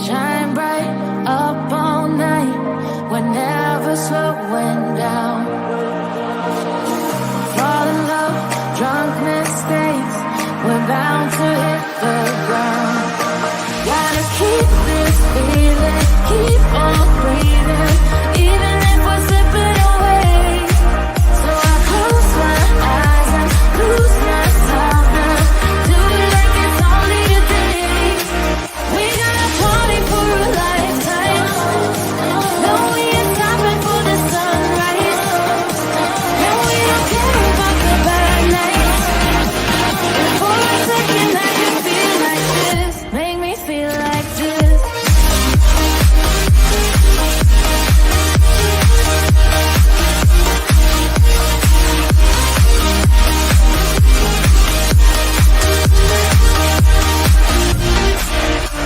Shine bright up all night, we're never slowing down. Fall in love, drunk mistakes, we're bound to hit the ground. Gotta keep this feeling, keep on breathing, even if we're slipping away. So I close my eyes and lose myself now. Do it like it's only today. We got a party for a lifetime. No, we ain't stopping for the sunrise. No, we don't care about the bad nights. And for a second I can feel like this. Make me feel like this.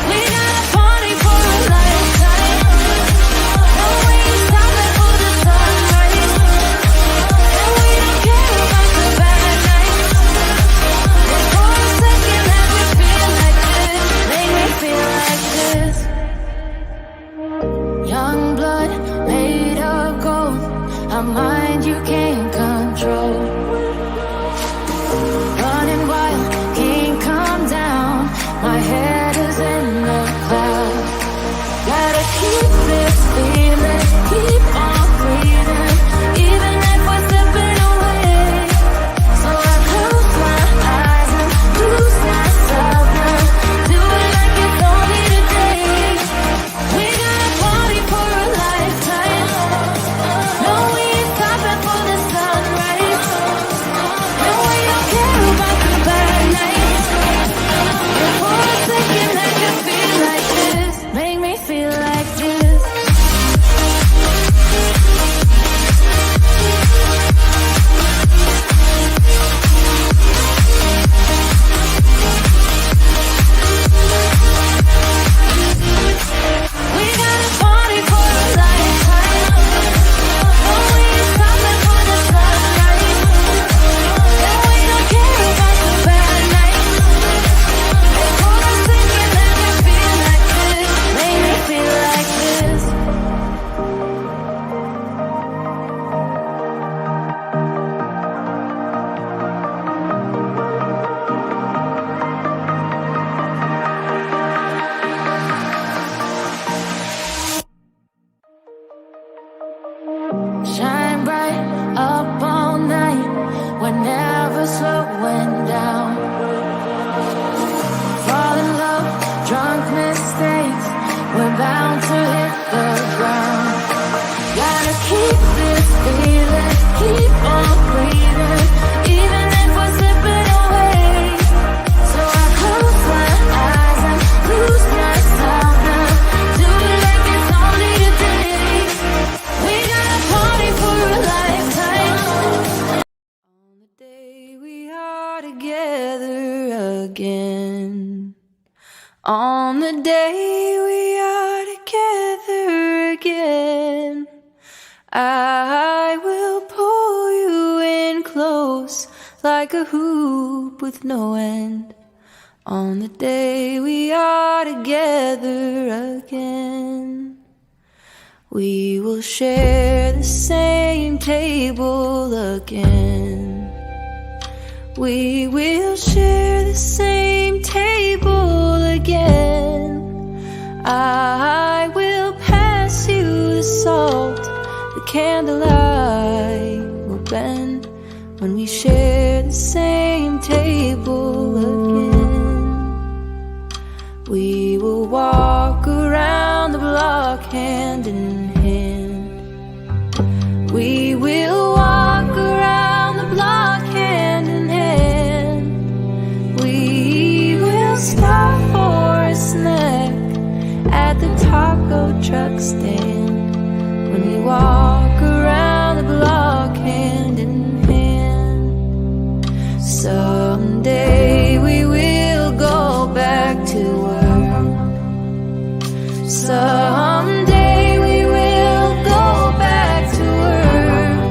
We got a party for a lifetime. No, we ain't stopping for the sunrise. No, we don't care about the bad nights. And for a second I can feel like this. Make me feel like this. Young blood made of gold, a mind you can't control. Running wild, can't come down. My head is in the clouds. Gotta keep this feeling, keep on breathing, even if we're slipping away. So I close my eyes and lose myself now. Do it like it's only today. We got a party for a lifetime. No, we ain't stopping for the sunrise. No, we don't care about the bad nights. And for a second I can feel like this. Make me feel like this. We got a party for a lifetime. No, we ain't stopping for the sunrise. No, we don't care about the bad nights. And for a second I can feel like this. Make me feel like this. Shine bright up all night, we're never slowing down. Fall in love, drunk mistakes, we're bound to hit the ground. Gotta keep this feeling, keep on breathing, even if we're slipping away. So I close my eyes and lose myself now. Do it like it's only today. We got a party for a lifetime. On the day we are together again. On the day we are together again. I will pull you in close like a hoop with no end. On the day we are together again. We will share the same table again. We will share the same table again. I will pass you the salt, the candlelight will bend when we share the same table again. We will walk around the block hand in hand. We will walk around the block hand in hand. We will stop for a snack at the taco truck stand when we walk around the block hand in hand. Someday we will go back to work. Someday we will go back to work.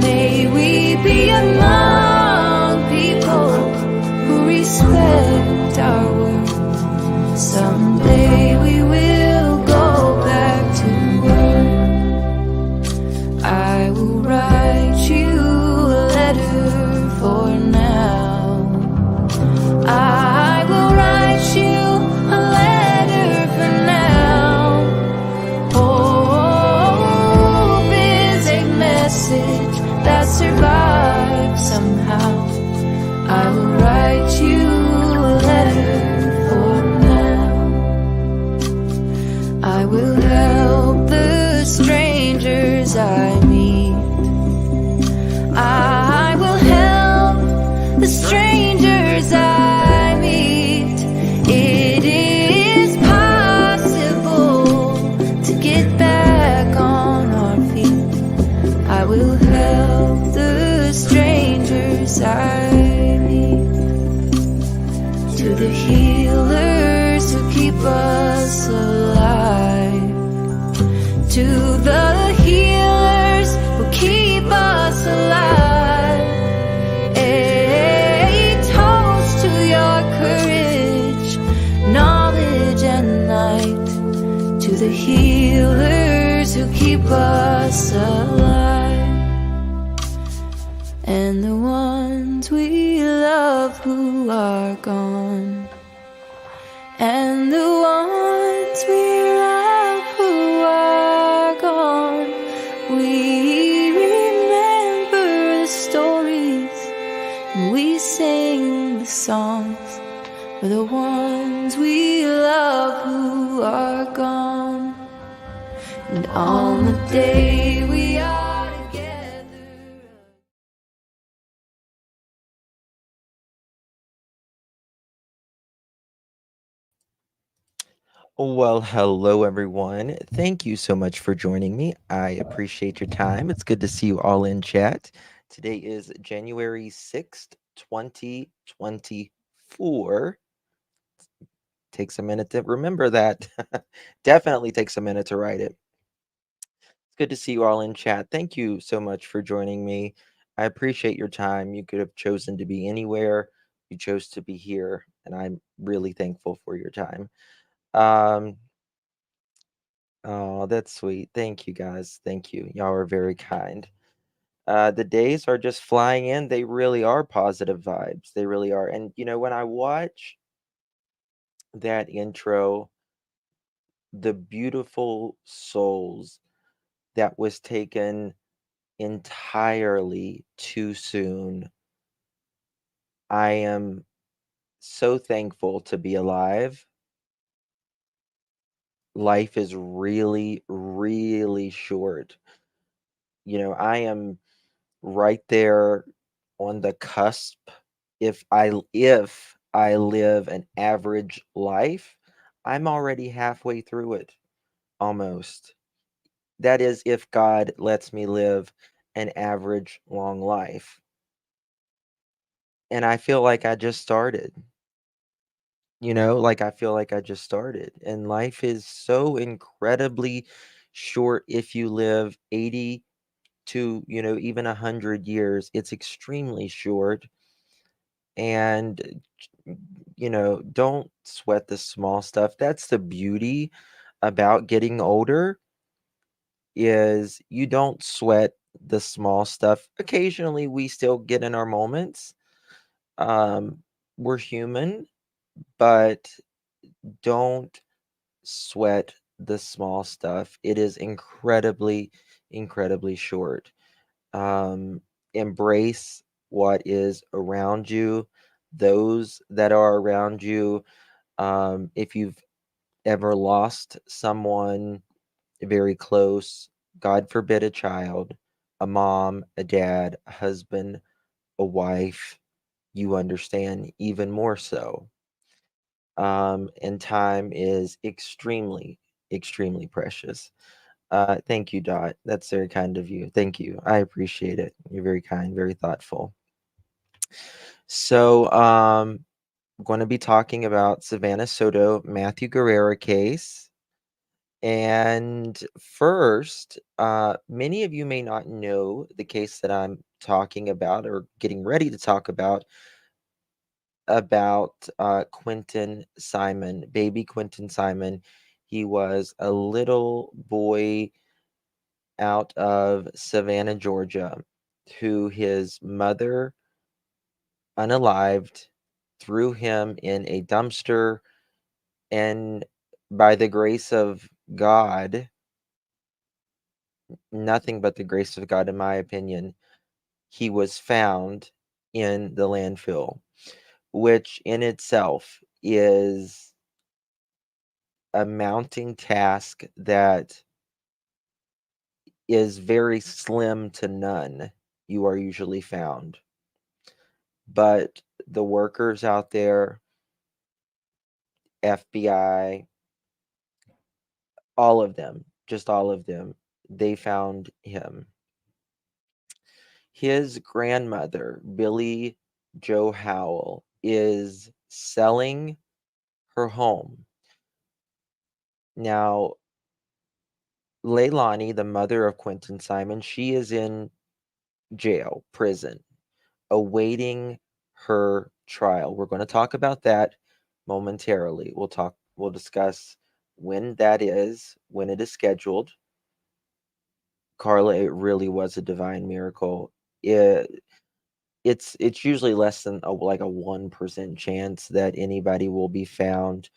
May we be among people who respect our work. Someday healers who keep us alive. To the healers who keep us alive. A toast to your courage, knowledge and light. To the healers who keep us alive. And the ones we love who are gone. And the ones we love who are gone. We remember the stories and we sing the songs for the ones we love who are gone. And on the day we are together. Well, hello everyone. Thank you so much for joining me. I appreciate your time. It's good to see you all in chat. Today is January 6th, 2024. Takes a minute to remember that. Definitely takes a minute to write it. It's good to see you all in chat. Thank you so much for joining me. I appreciate your time. You could have chosen to be anywhere. You chose to be here, and I'm really thankful for your time. Um, Oh, that's sweet. Thank you guys. Thank you. Y'all are very kind. The days are just flying in. They really are positive vibes. They really are. And when I watch that intro, the beautiful souls that was taken entirely too soon, I am so thankful to be alive. Life is really, really short. I am right there on the cusp. If I live an average life, I'm already halfway through it, almost. That is if God lets me live an average long life. And I feel like I just started. Like I feel like I just started. And life is so incredibly short if you live 80 to, even 100 years. It's extremely short. And don't sweat the small stuff. That's the beauty about getting older, is you don't sweat the small stuff. Occasionally we still get in our moments. um we're human, but don't sweat the small stuff. It is incredibly short. um Embrace what is around you, those that are around you. If you've ever lost someone very close, God forbid a child, a mom, a dad, a husband, a wife, you understand even more so. And time is extremely precious. Thank you, Dot. That's very kind of you. Thank you. I appreciate it. You're very kind, very thoughtful. So, I'm going to be talking about Savanah Soto, Matthew Guerra case. And first, many of you may not know the case that I'm talking about or getting ready to talk about Quinton Simon, baby Quinton Simon. He was a little boy out of Savannah, Georgia, who his mother, unalived, threw him in a dumpster, and by the grace of God, nothing but the grace of God, in my opinion, he was found in the landfill, which in itself is a mounting task that is very slim to none. You are usually found. But the workers out there, FBI, all of them, just all of them, they found him. His grandmother, Billie Joe Howell, is selling her home. Now, Leilani, the mother of Quinton Simon, she is in jail, prison, awaiting her trial. We're going to talk about that momentarily. We'll discuss when that is, when it is scheduled. Carla, it really was a divine miracle. It's usually less than like a 1% chance that anybody will be found.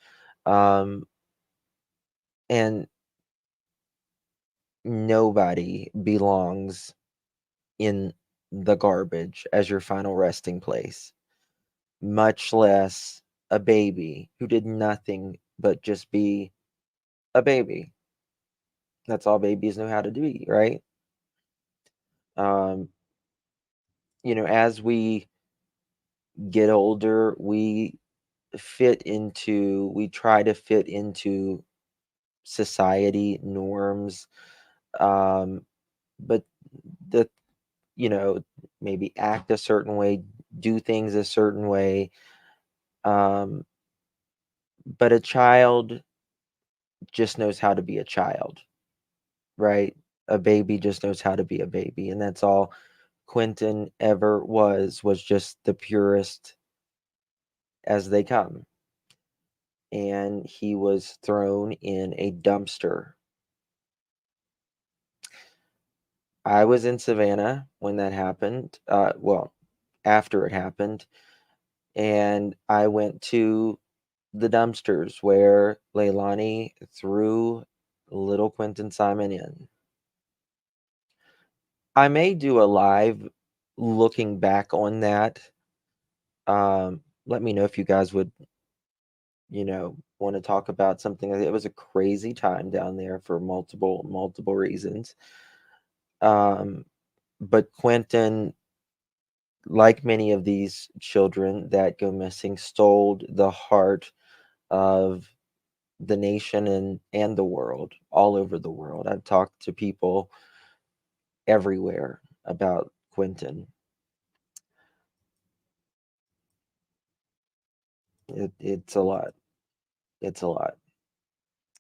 And nobody belongs in the garbage as your final resting place, much less a baby who did nothing but just be a baby. That's all babies know how to do, right? Um, as we get older, we try to fit into society norms, but the maybe act a certain way, do things a certain way. um, but a child just knows how to be a child, right? A baby just knows how to be a baby, and that's all Quinton ever was just the purest as they come. And he was thrown in a dumpster. I was in Savannah when that happened. Well, after it happened, and I went to the dumpsters where Leilani threw little Quinton Simon in. I may do a live looking back on that. Let me know if you guys would, want to talk about something. It was a crazy time down there for multiple reasons. But Quentin, like many of these children that go missing, stole the heart of the nation and the world, all over the world. I've talked to people everywhere about Quentin. It's a lot. It's a lot.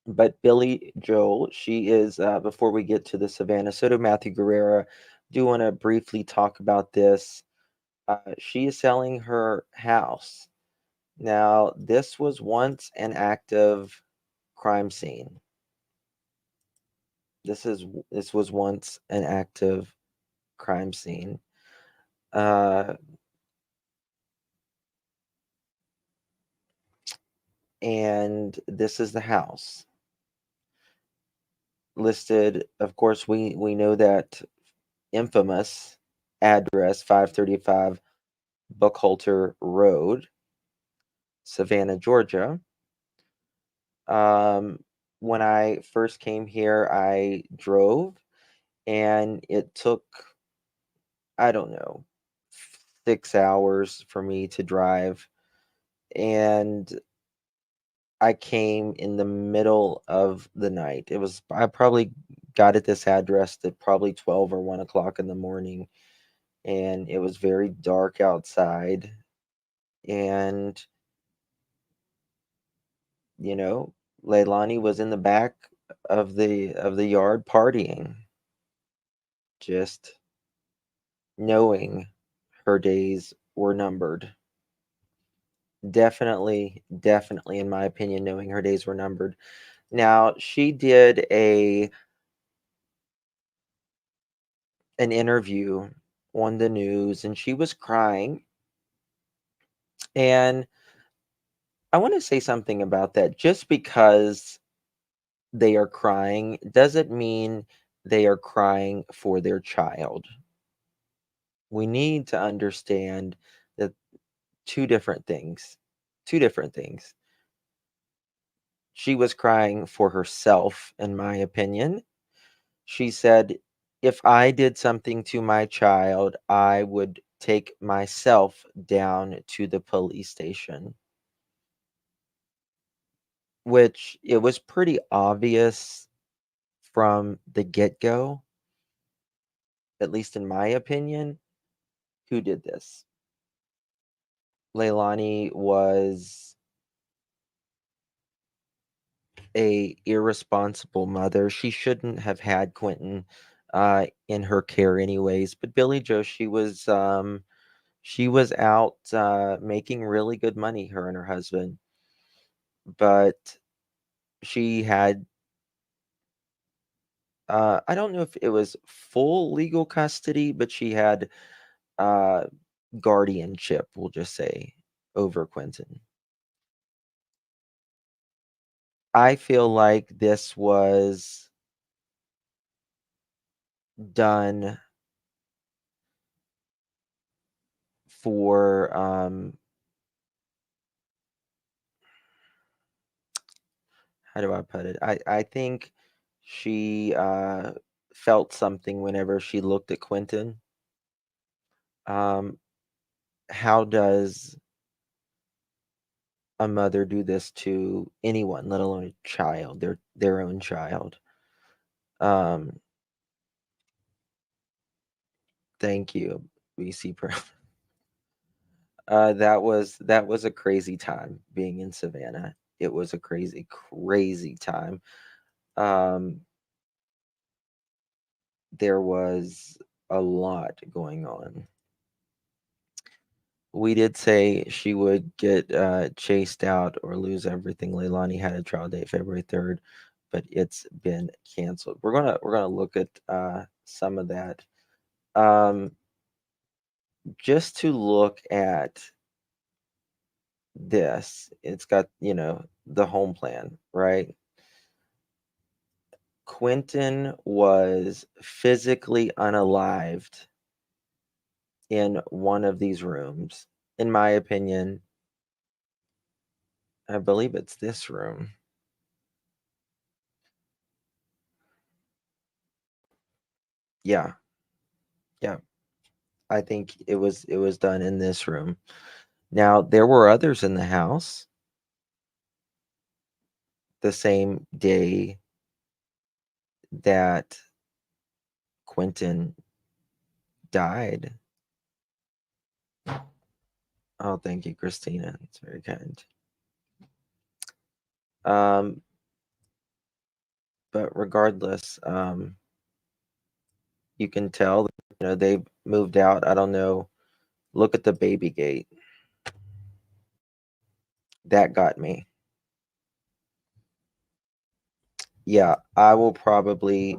But Billie Joel, she is, before we get to the Savanah Soto Matthew Guerra, do want to briefly talk about this. She is selling her house. Now, this was once an active crime scene. This was once an active crime scene. Uh, and this is the house listed. Of course, we know that infamous address, 535 Buckhalter Road, Savannah, Georgia. When I first came here, I drove, and it took, I don't know, 6 hours for me to drive. And I came in the middle of the night. I probably got at this address at probably 12 or 1 o'clock in the morning, and it was very dark outside. And, you know, Leilani was in the back of the yard partying, just knowing her days were numbered. Definitely, in my opinion, knowing her days were numbered. Now, she did an interview on the news, and she was crying. And I want to say something about that. Just because they are crying doesn't mean they are crying for their child. We need to understand that two different things. Two different things. She was crying for herself, in my opinion. She said, if I did something to my child, I would take myself down to the police station. Which it was pretty obvious from the get-go, at least in my opinion, who did this. Leilani was a irresponsible mother. She shouldn't have had Quinton in her care anyways. But Billie Joe, she was out making really good money, her and her husband. But she had I don't know if it was full legal custody, but she had uh, guardianship, we'll just say, over Quinton. I feel like this was done for how do I put it? I think she felt something whenever she looked at Quinton. Um, how does a mother do this to anyone, let alone a child, their own child? Um, thank you, BC Pro. That was a crazy time being in Savannah. It was a crazy, crazy time. Um, there was a lot going on. We did say she would get chased out or lose everything. Leilani had a trial date February 3rd, but it's been canceled. We're gonna look at some of that. Um, just to look at this, it's got the home plan, right? Quinton was physically unalived in one of these rooms. In my opinion, I believe it's this room. Yeah, yeah. I think it was done in this room. Now, there were others in the house the same day that Quinton died. Oh, thank you, Christina. It's very kind. Um, but regardless, you can tell, they've moved out. I don't know. Look at the baby gate. That got me. Yeah, I will probably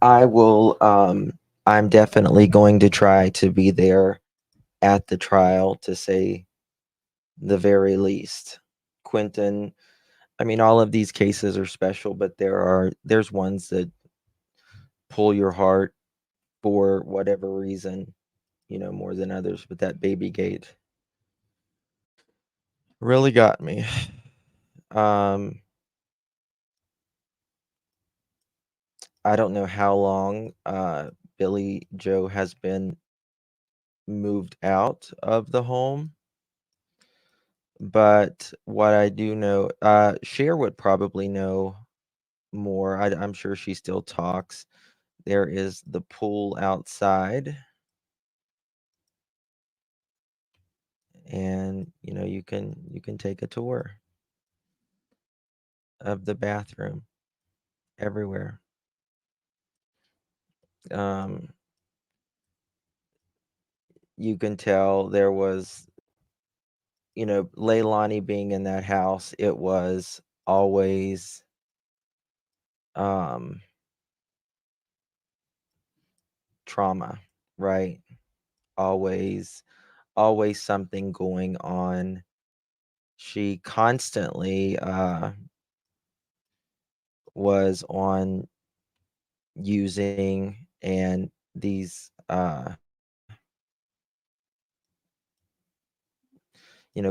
I will I'm definitely going to try to be there at the trial, to say the very least. Quinton, I mean, all of these cases are special, but there's ones that pull your heart for whatever reason, more than others. But that baby gate really got me. Um, I don't know how long Billie Joe has been moved out of the home, but what I do know, Cher would probably know more. I'm sure she still talks. There is the pool outside, and you can take a tour of the bathroom everywhere. Um, you can tell there was, Leilani being in that house. It was always um trauma, right? Always, always something going on. She constantly was on using, and these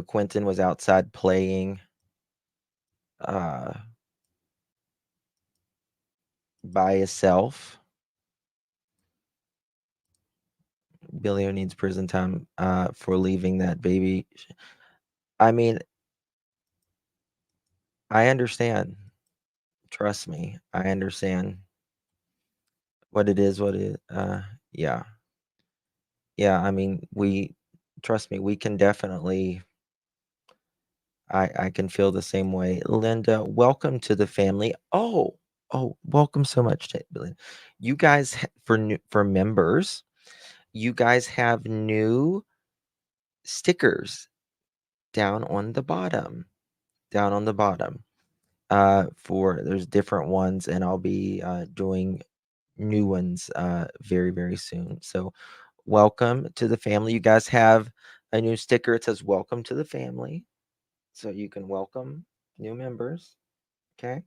Quinton was outside playing uh, by himself. Billie needs prison time for leaving that baby. I mean, I understand. Trust me, I understand what it is. What it yeah, yeah. I mean, we trust me. We can definitely. I can feel the same way. Linda, welcome to the family. Oh, welcome so much to Billie. You guys for members, you guys have new stickers down on the bottom. Down on the bottom. For there's different ones, and I'll be doing new ones very, very soon. So welcome to the family. You guys have a new sticker. It says welcome to the family. So you can welcome new members. Okay.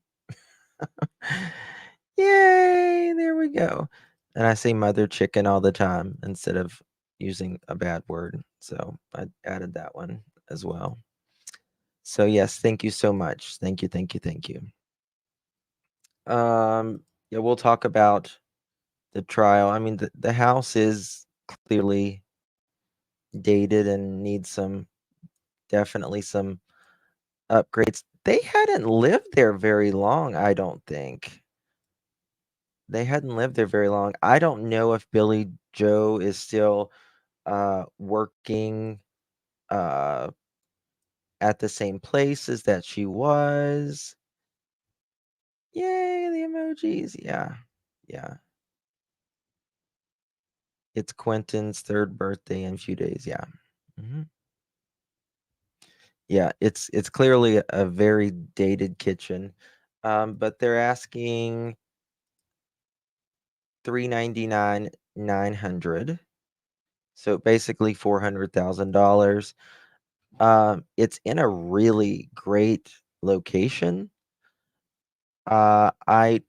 Yay, there we go. And I say mother chicken all the time instead of using a bad word. So I added that one as well. So yes, thank you so much. Thank you, thank you, thank you. Yeah, we'll talk about the trial. I mean, the house is clearly dated and needs definitely some upgrades. They hadn't lived there very long, I don't think. They hadn't lived there very long. I don't know if Billie Joe is still working uh at the same places that she was. Yay, the emojis. Yeah. Yeah. It's Quentin's third birthday in a few days. Yeah. hmm Yeah, it's clearly a very dated kitchen. But they're asking 399 900. So basically $400,000. It's in a really great location. I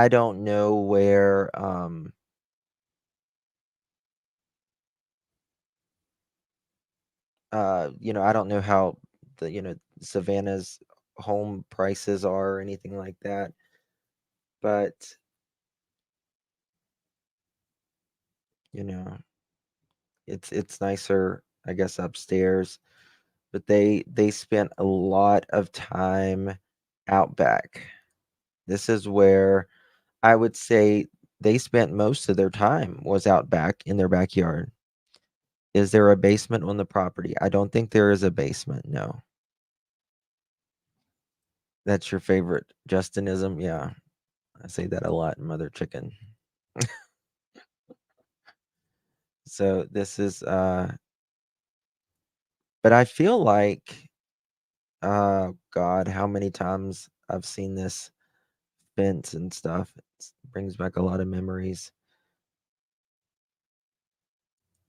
don't know where I don't know how Savannah's home prices are or anything like that, but you know, it's nicer, I guess, upstairs. But they spent a lot of time out back. This is where I would say they spent most of their time was out back in their backyard. Is there a basement on the property? I don't think there is a basement. No. That's your favorite Justinism? Yeah. I say that a lot, mother chicken. So this is but I feel like God, how many times I've seen this fence and stuff. It brings back a lot of memories.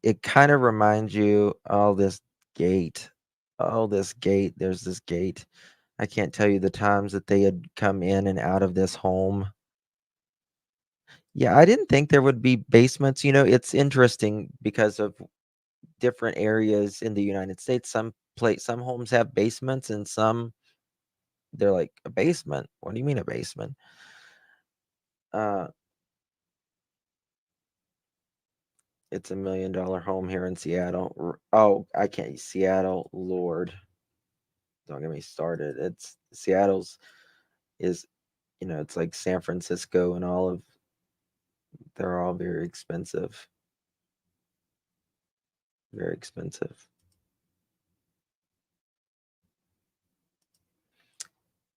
It kind of reminds you, oh, this gate. Oh, this gate. There's this gate. I can't tell you the times that they had come in and out of this home. Yeah, I didn't think there would be basements. It's interesting because of different areas in the United States. Some homes have basements and some they're like a basement. What do you mean a basement? Uh, it's $1 million home here in Seattle. Oh, I can't. Seattle, Lord, don't get me started. It's Seattle's is, it's like San Francisco and they're all very expensive, very expensive.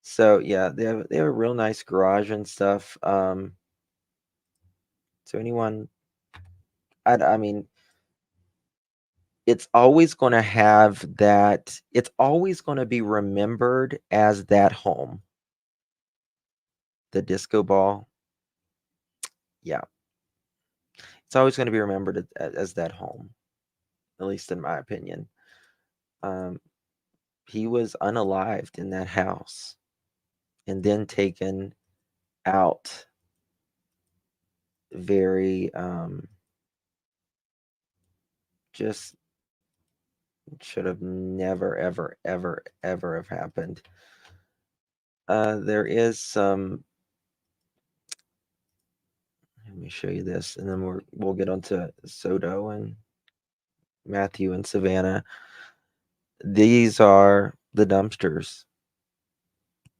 So yeah, they have a real nice garage and stuff. So anyone, I mean, it's always going to have that. It's always going to be remembered as that home. The disco ball, yeah, it's always going to be remembered as that home, at least in my opinion. Um, he was unalived in that house and then taken out very just should have never ever ever ever have happened. There is some me show you this, and then we'll get onto Soto and Matthew and Savanah. These are the dumpsters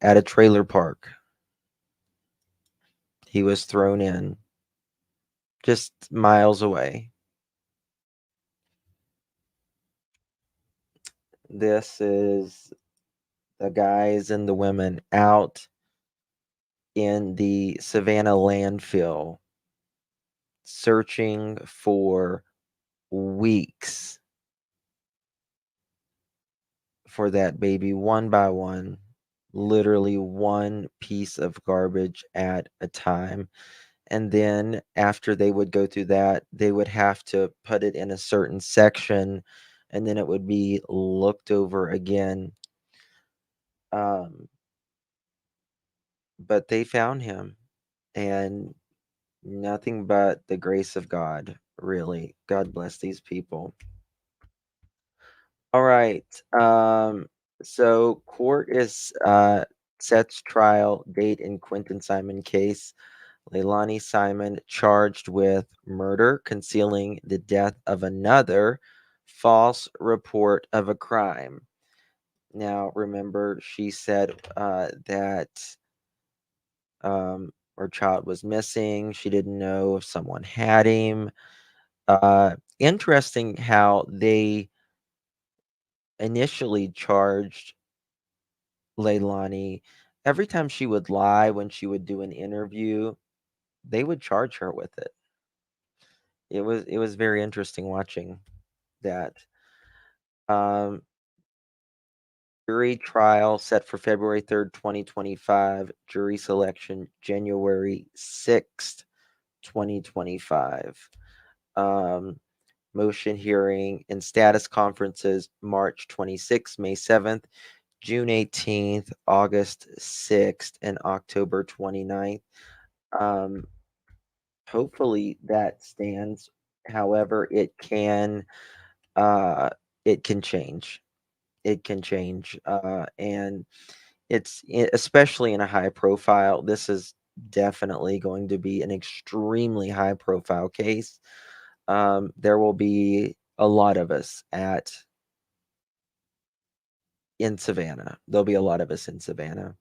at a trailer park. He was thrown in just miles away. This is the guys and the women out in the Savanah landfill searching for weeks for that baby, one by one, literally one piece of garbage at a time. And then after they would go through that, they would have to put it in a certain section, and then it would be looked over again. But they found him, and nothing but the grace of God, really. God bless these people. All right. So court is sets trial date in Quinton Simon case. Leilani Simon charged with murder, concealing the death of another, false report of a crime. Now, remember, she said that her child was missing. She didn't know if someone had him. Interesting how they initially charged Leilani. Every time she would lie when she would do an interview, they would charge her with it. It was very interesting watching that. Um, Jury trial set for February 3rd, 2025. Jury selection January 6th, 2025. Motion hearing and status conferences March 26th, May 7th, June 18th, August 6th, and October 29th. Hopefully that stands. However, it can change. It can change. And especially in a high profile, this is definitely going to be an extremely high profile case. There will be a lot of us in Savanah. There'll be a lot of us in Savanah.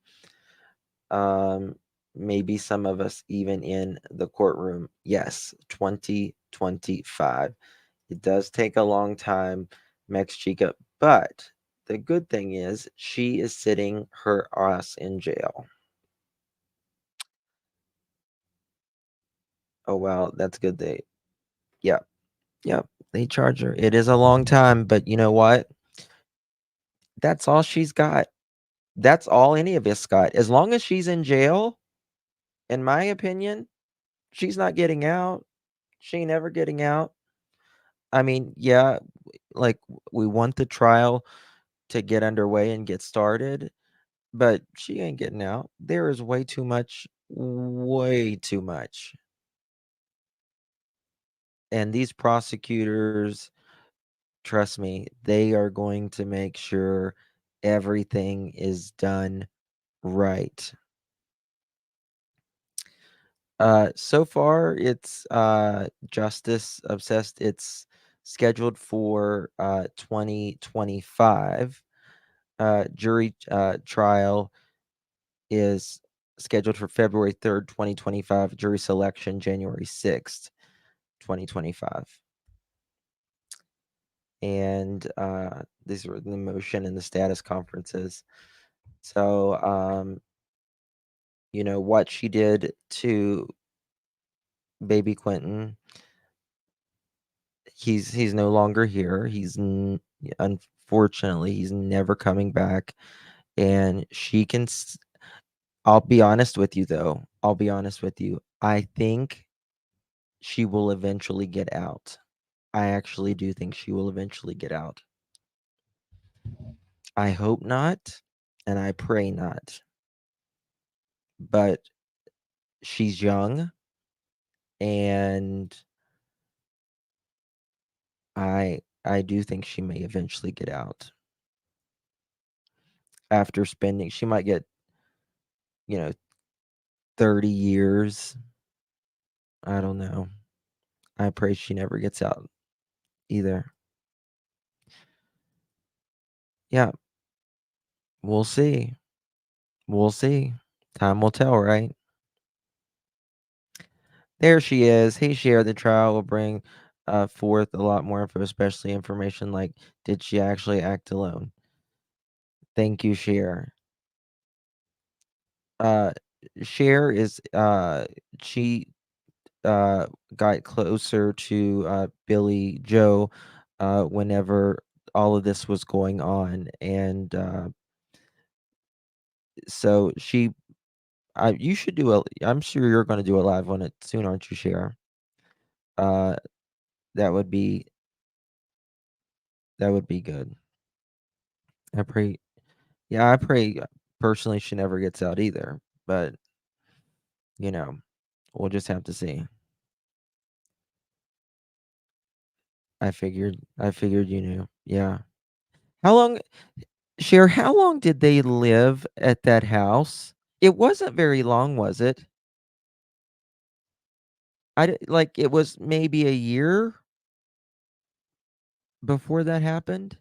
Maybe some of us even in the courtroom. Yes, 2025. It does take a long time, Mex Chica, but the good thing is she is sitting her ass in jail. Oh, well, that's good. Yep, yep, they charge her. It is a long time, but you know what? That's all she's got. That's all any of us got. As long as she's in jail, in my opinion, she's not getting out. She ain't ever getting out. I mean, yeah, like we want the trial to get underway and get started, but she ain't getting out. There is way too much. And these prosecutors, trust me, they are going to make sure everything is done right. So far it's justice obsessed. It's scheduled for 2025. Jury trial is scheduled for February 3rd, 2025. Jury selection January 6th, 2025. And these are the motion and the status conferences. So what she did to baby Quinton, he's no longer here. Unfortunately, he's never coming back. And I'll be honest with you, though. I'll be honest with you. I think she will eventually get out. I actually do think she will eventually get out. I hope not, and I pray not. But she's young, and I do think she may eventually get out. After spending, she might get, 30 years I don't know. I pray she never gets out either. Yeah, we'll see. We'll see. Time will tell, right? There she is. Hey, Cher, the trial will bring forth a lot more info, especially information like did she actually act alone? Thank you, Cher. Uh, Cher is she got closer to Billie Joe whenever all of this was going on, and so you should do a. I'm sure you're going to do a live on it soon, aren't you, Cher? Uh, that would be that would be good. I pray. Yeah, I pray personally she never gets out either, but you know, we'll just have to see. I figured you knew. Yeah. How long Cher, how long did they live at that house? It wasn't very long, was it? Like, it was maybe a year before that happened?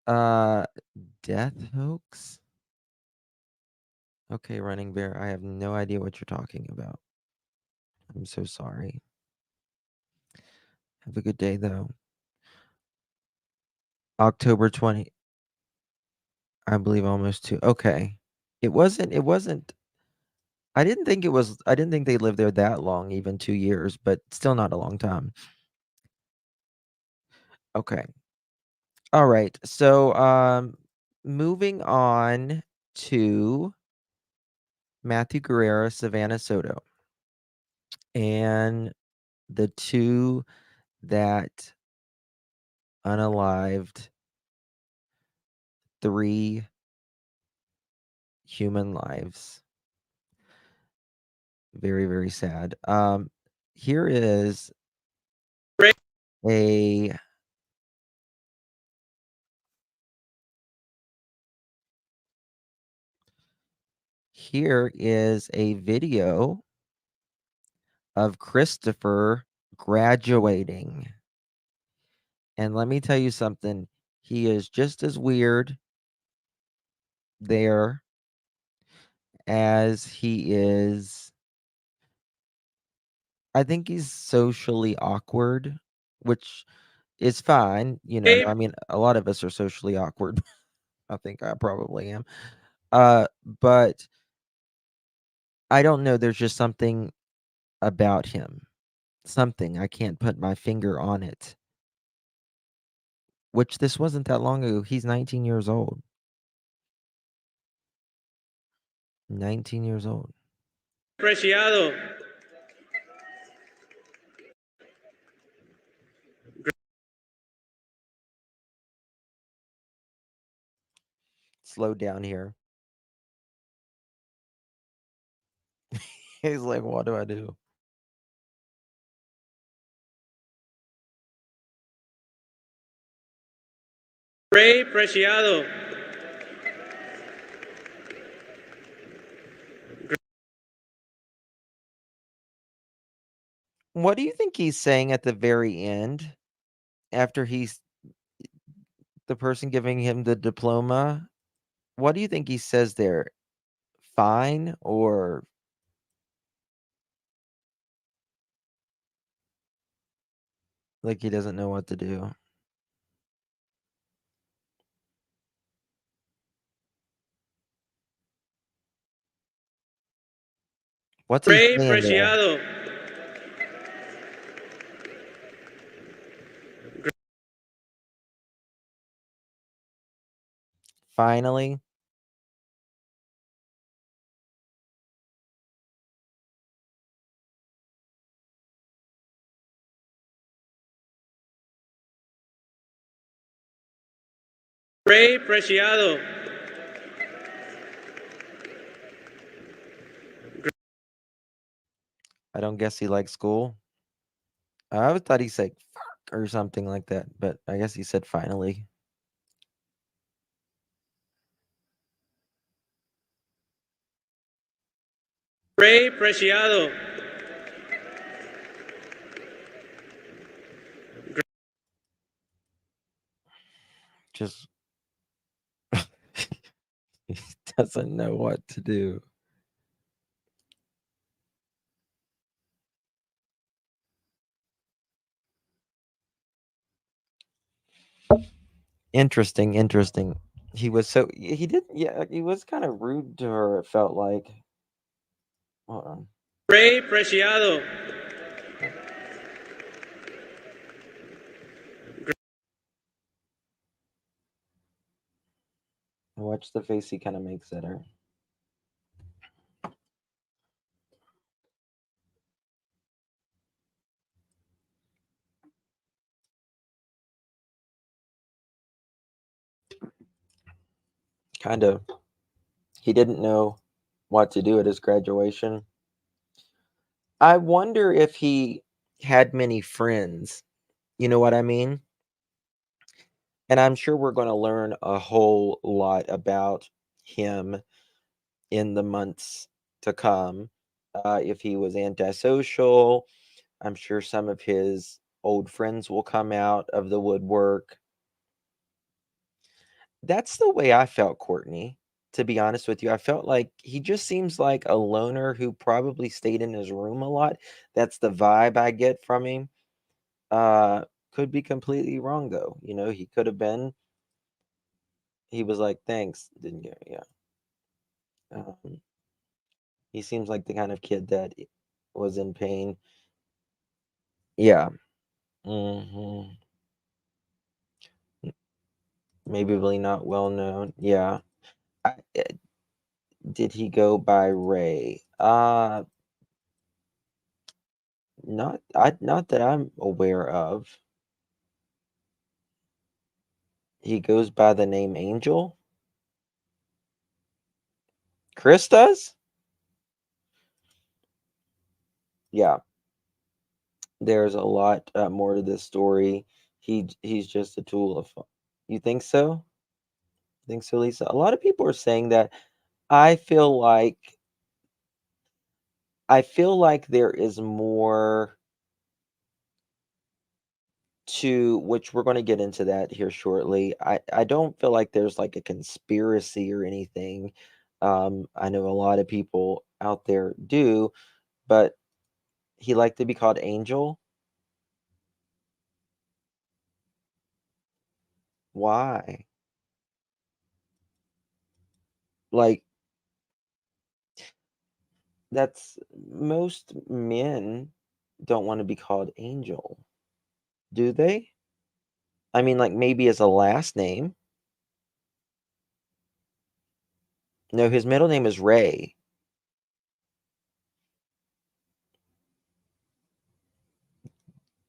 Uh, death hoax? Okay, Running Bear, I have no idea what you're talking about. I'm so sorry. Have a good day, though. October 20, I believe almost 2. Okay. It wasn't I didn't think they lived there that long, even 2 years, but still not a long time. Okay. All right. So, moving on to Matthew Guerra, Savanah Soto, and the two that unalived 3 human lives. Very, very sad. Here is a here is a video of Christopher graduating. And let me tell you something, he is just as weird there as he is. I think he's socially awkward, which is fine, I mean, a lot of us are socially awkward. I think I probably am. But I don't know, there's just something about him. Something, I can't put my finger on it. Which this wasn't that long ago. He's 19 years old. 19 years old. Preciado. Slow down here. He's like, what do I do? Ray Preciado. What do you think he's saying at the very end after he's the person giving him the diploma? What do you think he says there? Fine or like he doesn't know what to do? What's he Ray saying there? Preciado. Finally? Ray Preciado. I don't guess he likes school. I always thought he said fuck or something like that, but I guess he said finally. Ray Preciado. Just he doesn't know what to do. Interesting. He was he didn't, yeah, he was kind of rude to her, it felt like. Hold on. Ray Preciado. Watch the face he kind of makes at her. Kind of. He didn't know what to do at his graduation. I wonder if he had many friends. You know what I mean? And I'm sure we're going to learn a whole lot about him in the months to come. If he was antisocial, I'm sure some of his old friends will come out of the woodwork. That's the way I felt, Courtney, to be honest with you. I felt like he just seems like a loner who probably stayed in his room a lot. That's the vibe I get from him. Could be completely wrong though. You know, he could have been. He was like, "Thanks," didn't you? Yeah. Um, he seems like the kind of kid that was in pain. Yeah. Hmm. Maybe really not well known. Yeah. Did he go by Ray? Not that I'm aware of. He goes by the name Angel. Chris does? Yeah. There's a lot more to this story. He's just a tool of. You think so? Think so, Lisa? A lot of people are saying that. I feel like there is more to which we're going to get into that here shortly. I don't feel like there's like a conspiracy or anything. I know a lot of people out there do, but he liked to be called Angel. Why? Like that's most men don't want to be called Angel, do they? I mean, like maybe as a last name. No, his middle name is Ray.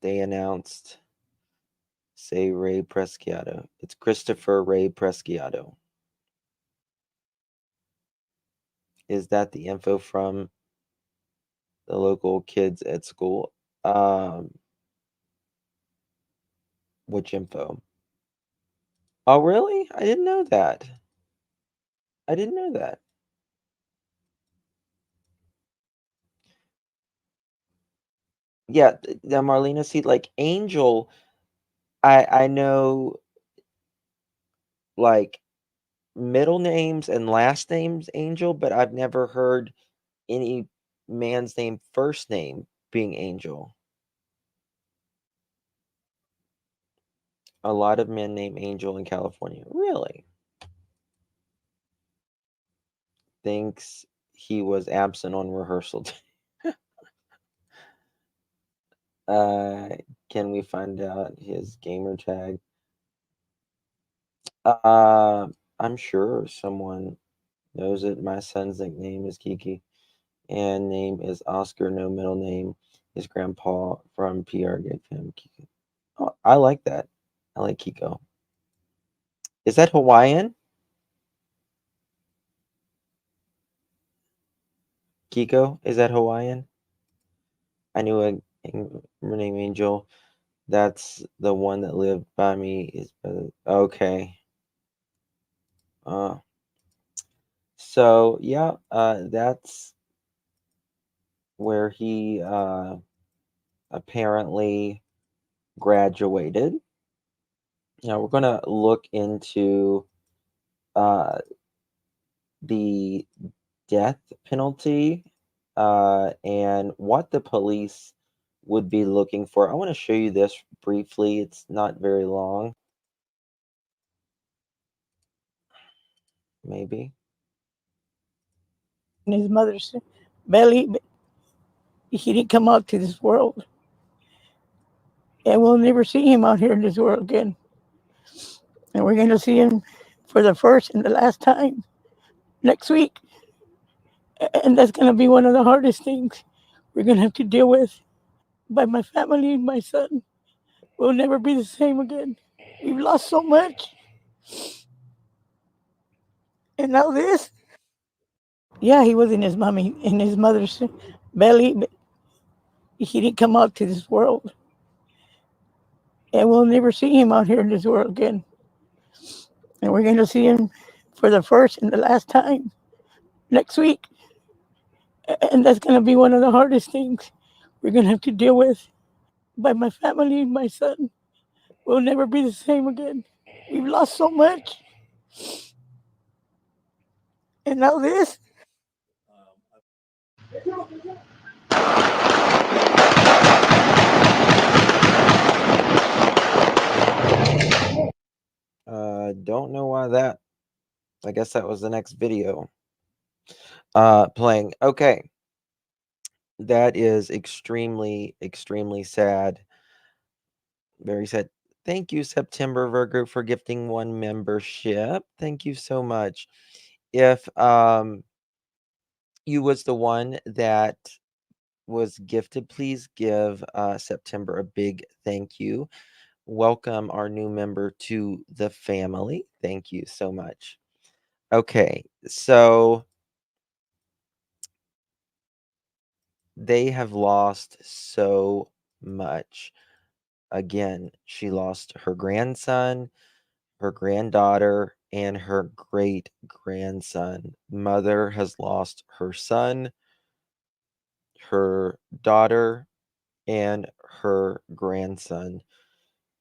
They announced, say Ray Presciato. It's Christopher Ray Presciato. Is that the info from the local kids at school? Which info? Oh, really? I didn't know that. I didn't know that. Yeah, now Marlena, see, like Angel, I know like middle names and last names Angel, but I've never heard any man's name first name being Angel. A lot of men named Angel in California. Really? Thinks he was absent on rehearsal. uh, can we find out his gamer tag? I'm sure someone knows it. My son's nickname is Kiki, and name is Oscar. No middle name. His grandpa from PR gave him Kiki. Oh, I like that. I like Kiko. Is that Hawaiian? Kiko, is that Hawaiian? I knew a named Angel. That's the one that lived by me. Is okay. Uh, so yeah, that's where he apparently graduated. Now we're going to look into the death penalty and what the police would be looking for. I want to show you this briefly. It's not very long. Maybe. In his mother's belly, but he didn't come out to this world. And we'll never see him out here in this world again. And we're going to see him for the first and the last time next week. And that's going to be one of the hardest things we're going to have to deal with. But my family and my son will never be the same again. We've lost so much. And now this. Yeah, he was in his mother's belly, but he didn't come out to this world. And we'll never see him out here in this world again. And we're going to see him for the first and the last time next week. And that's going to be one of the hardest things we're going to have to deal with. But my family and my son will never be the same again. We've lost so much. And now this. Don't know why that. I guess that was the next video playing. Okay. That is extremely, extremely sad. Very sad. Thank you, September Virgo, for gifting 1 membership. Thank you so much. If you was the one that was gifted, please give September a big thank you. Welcome our new member to the family. Thank you so much. Okay, so they have lost so much. Again, she lost her grandson, her granddaughter, and her great grandson. Mother has lost her son, her daughter, and her grandson.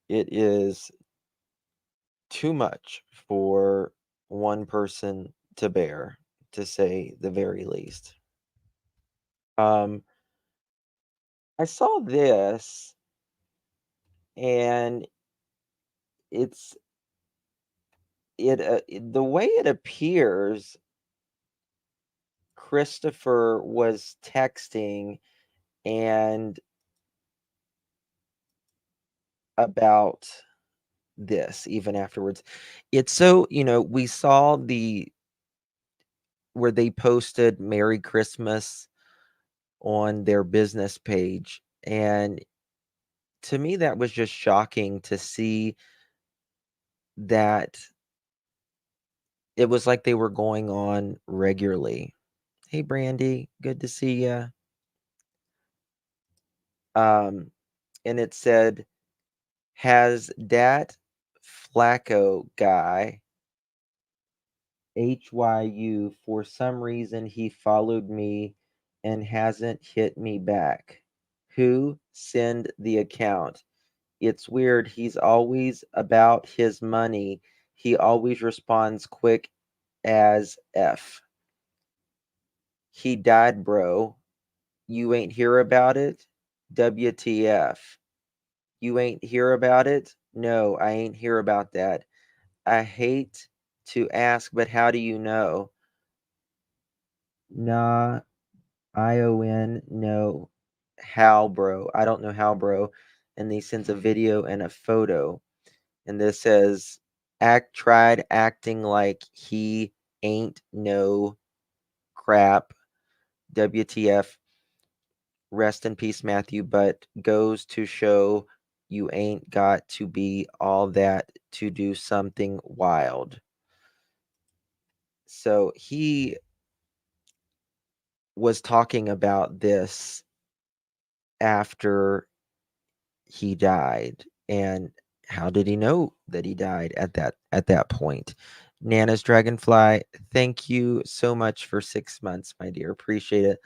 It is too much for one person to bear, to say the very least. I saw this, and it's the way it appears, Christopher was texting and about this even afterwards. It's so, we saw where they posted Merry Christmas on their business page, and to me that was just shocking to see that it was like they were going on regularly. Hey Brandy, good to see you. And it said, has that Flacco guy HYU, for some reason he followed me and hasn't hit me back. Who send the account? It's weird. He's always about his money. He always responds quick as F. He died, bro. You ain't hear about it? WTF. You ain't hear about it? No, I ain't hear about that. I hate to ask, but how do you know? Nah, ION, no. How, bro? I don't know how, bro. And he sends a video and a photo. And this says, tried acting like he ain't no crap. WTF. Rest in peace, Matthew. But goes to show you ain't got to be all that to do something wild. So he was talking about this after he died, and how did he know that he died at that point? Nana's Dragonfly, thank you so much for 6 months, my dear. Appreciate it.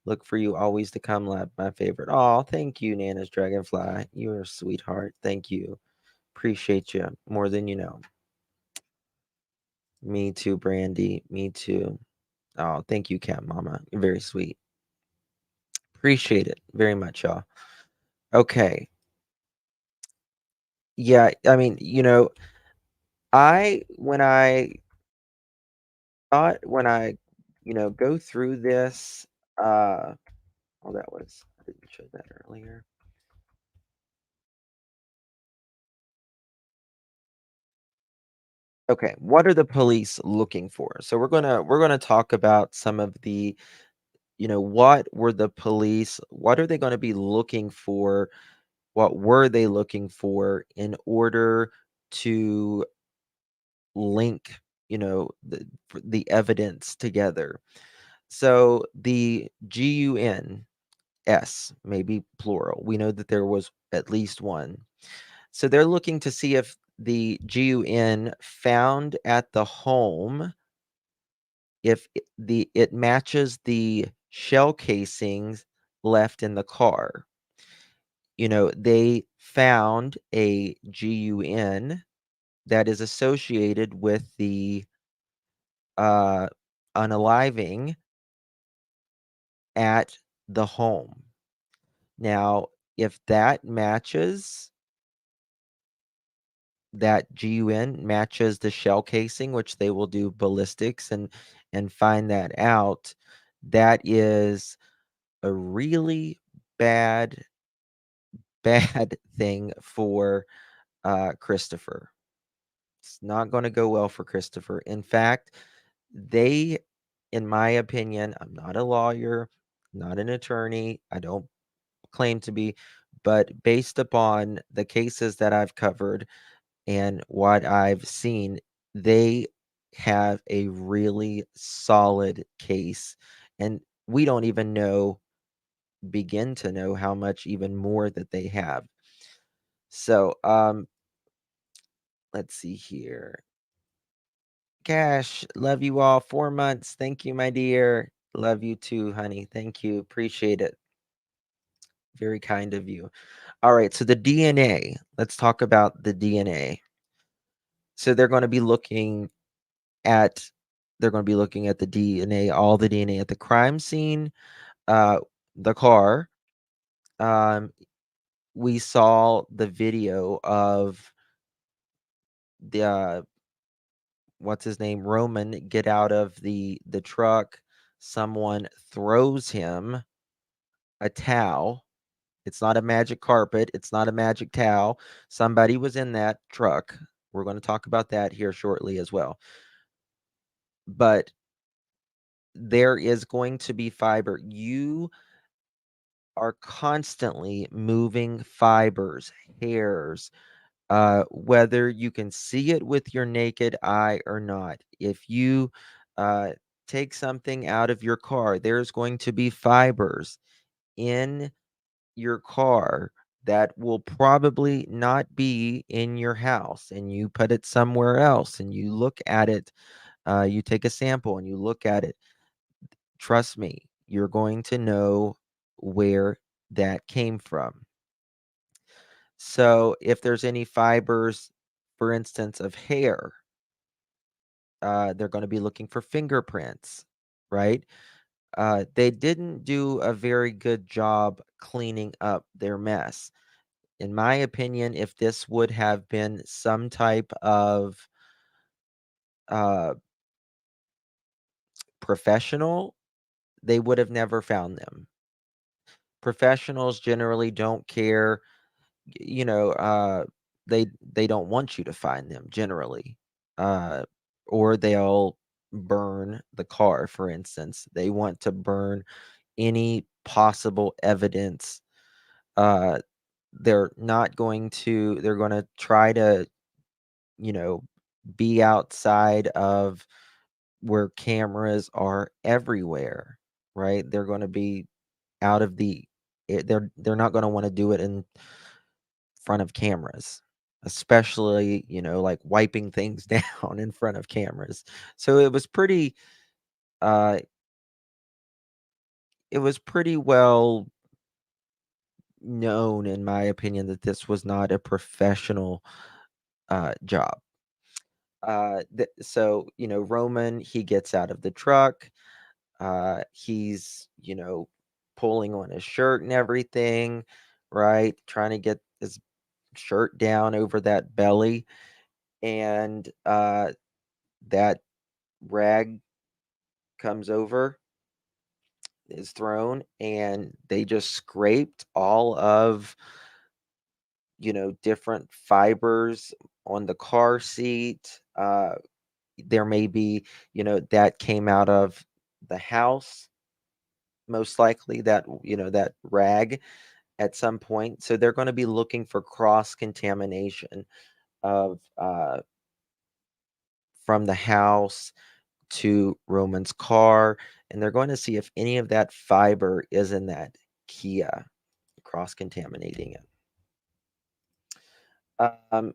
Look for you always to come, lab, my favorite. Oh, thank you, Nana's Dragonfly. You're a sweetheart. Thank you. Appreciate you more than you know. Me too, Brandy. Me too. Oh, thank you, Cat Mama. You're very sweet. Appreciate it very much, y'all. Okay. Yeah, I mean, when I go through this, I didn't show that earlier. Okay, what are the police looking for? So we're gonna talk about some of the, what were the police, what are they gonna be looking for? What were they looking for in order to link, the evidence together? So the GUNS, maybe plural. We know that there was at least one. So they're looking to see if the GUN found at the home, if it matches the shell casings left in the car. They found a GUN that is associated with the unaliving at the home. Now, if that matches, that GUN matches the shell casing, which they will do ballistics and find that out, that is a really bad thing for Christopher. It's not going to go well for Christopher. In fact, they, in my opinion, I'm not a lawyer, not an attorney, I don't claim to be, but based upon the cases that I've covered and what I've seen, they have a really solid case. And we don't even begin to know how much even more that they have. So, let's see here. Cash, love you all. 4 months. Thank you, my dear. Love you too, honey. Thank you. Appreciate it. Very kind of you. All right, so the DNA. Let's talk about the DNA. So they're going to be looking at the DNA, all the DNA at the crime scene, the car. We saw the video of the what's his name, Roman, get out of the truck. Someone throws him a towel. It's not a magic carpet. It's not a magic towel. Somebody was in that truck. We're going to talk about that here shortly as well. But there is going to be fiber. You are constantly moving fibers, hairs, whether you can see it with your naked eye or not. If you take something out of your car, there's going to be fibers in your car that will probably not be in your house, and you put it somewhere else and you look at it, you take a sample and you look at it. Trust me, you're going to know where that came from. So if there's any fibers, for instance, of hair, they're going to be looking for fingerprints, right? They didn't do a very good job cleaning up their mess. In my opinion, if this would have been some type of professional, they would have never found them. Professionals generally don't care, you know, they don't want you to find them generally, or they'll burn the car. For instance, they want to burn any possible evidence. They're not going to. They're going to try to, you know, be outside of where cameras are everywhere, right? They're going to be out of they're not going to want to do it in front of cameras, especially, like wiping things down in front of cameras. So it was pretty it was pretty well known, in my opinion, that this was not a professional job. So, Roman, he gets out of the truck. He's, pulling on his shirt and everything, right? Trying to get his shirt down over that belly. And that rag comes over, is thrown, and they just scraped all of, different fibers on the car seat. There may be, that came out of the house, most likely, that rag at some point. So they're going to be looking for cross contamination of from the house to Roman's car, and they're going to see if any of that fiber is in that Kia, cross contaminating it.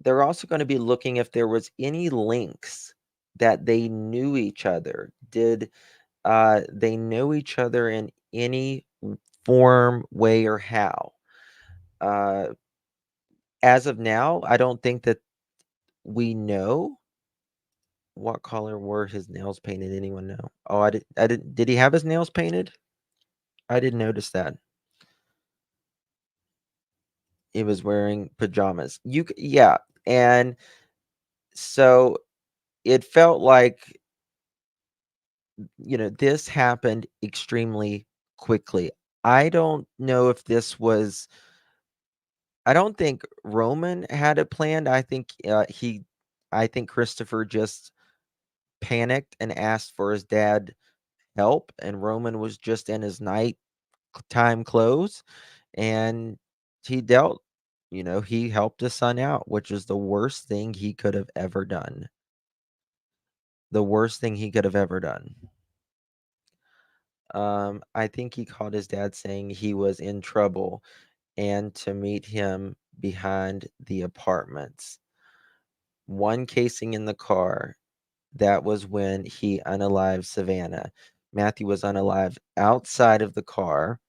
They're also going to be looking if there was any links that they knew each other. Did they know each other in any form, way, or how? As of now, I don't think that we know what color were his nails painted. Anyone know? Oh, I didn't. Did he have his nails painted? I didn't notice that. He was wearing pajamas. Yeah, and so it felt like, this happened extremely quickly. I don't know if this was. I don't think Roman had it planned. I think Christopher just panicked and asked for his dad help, and Roman was just in his nighttime clothes, and he dealt. He helped his son out, which is the worst thing he could have ever done. The worst thing he could have ever done. I think he called his dad saying he was in trouble and to meet him behind the apartments. One casing in the car, that was when he unalived Savanah. Matthew was unalived outside of the car,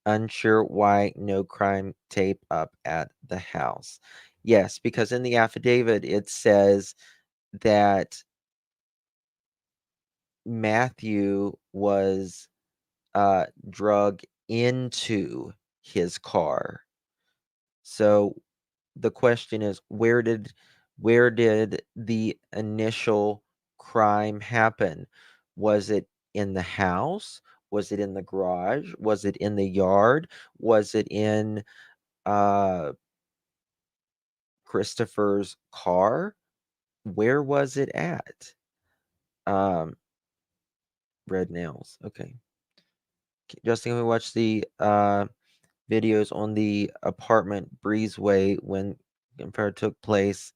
unsure why no crime tape up at the house. Yes, because in the affidavit it says that Matthew was drug into his car. So the question is, where did the initial crime happen? Was it in the house? Was it in the garage? Was it in the yard? Was it in Christopher's car? Where was it at? Red nails. Okay. Justin, can we watch the videos on the apartment breezeway when Gunfire took place,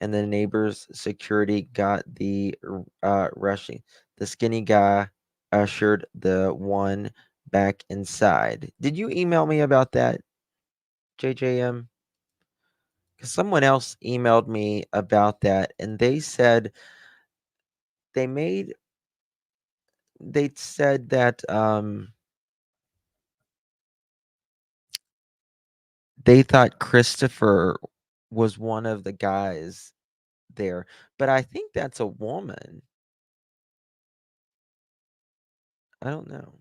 and the neighbor's security got the rushing. The skinny guy ushered the one back inside. Did you email me about that, JJM? Because someone else emailed me about that, and they said they said that they thought Christopher was one of the guys there, but I think that's a woman. I don't know.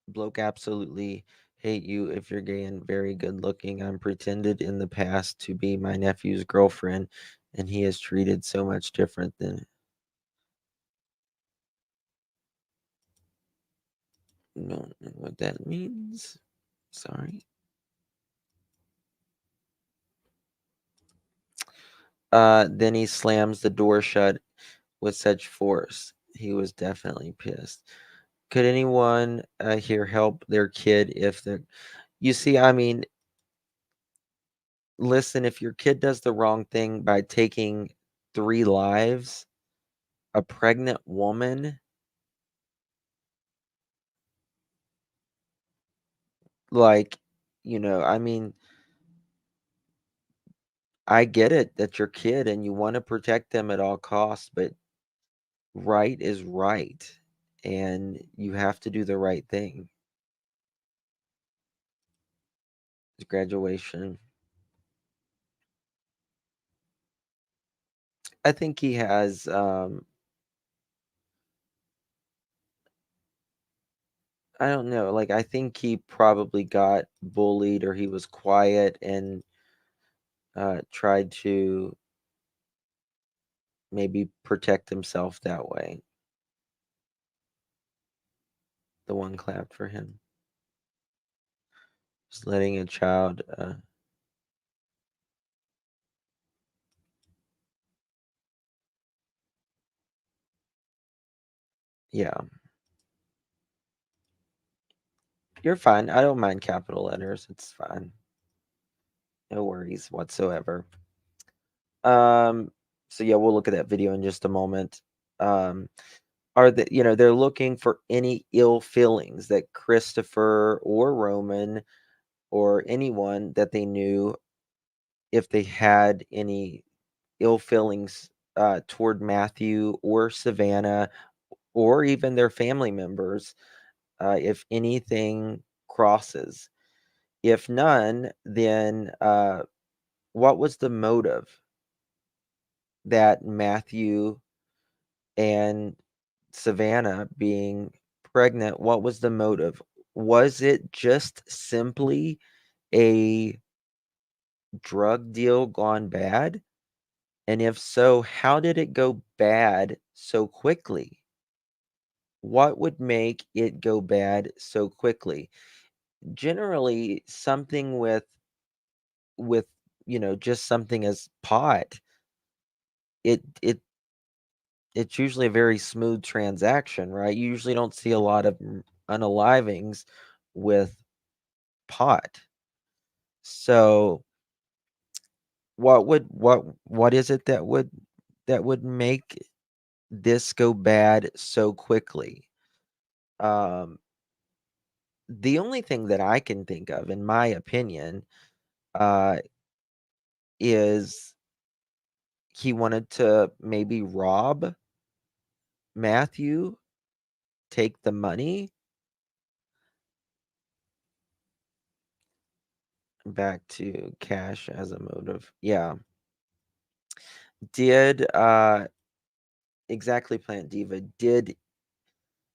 Bloke absolutely hate you if you're gay and very good looking. I'm pretended in the past to be my nephew's girlfriend, and he is treated so much different than. Don't know what that means. Sorry. Then he slams the door shut with such force. He was definitely pissed. Could anyone here help their kid if they're. You see, I mean, listen, if your kid does the wrong thing by taking 3 lives, a pregnant woman, like, I mean, I get it that your kid and you want to protect them at all costs, but right is right, and you have to do the right thing. It's graduation. I think he has I don't know, like I think he probably got bullied or he was quiet and tried to maybe protect himself that way. The one clapped for him. Just letting a child yeah. You're fine. I don't mind capital letters. It's fine. No worries whatsoever. So yeah, we'll look at that video in just a moment. Are the they're looking for any ill feelings that Christopher or Roman or anyone that they knew, if they had any ill feelings toward Matthew or Savanah or even their family members, if anything crosses. If none, then what was the motive that Matthew and Savanah being pregnant, what was the motive? Was it just simply a drug deal gone bad? And if so, how did it go bad so quickly? What would make it go bad so quickly? Generally, something with just something as pot, it it's usually a very smooth transaction, right? You usually don't see a lot of unalivings with pot. So what is it that would make this go bad so quickly? Um, the only thing that I can think of, in my opinion, uh, is he wanted to maybe rob Matthew, take the money. Back to cash as a motive. Yeah. Did exactly, Plant Diva, did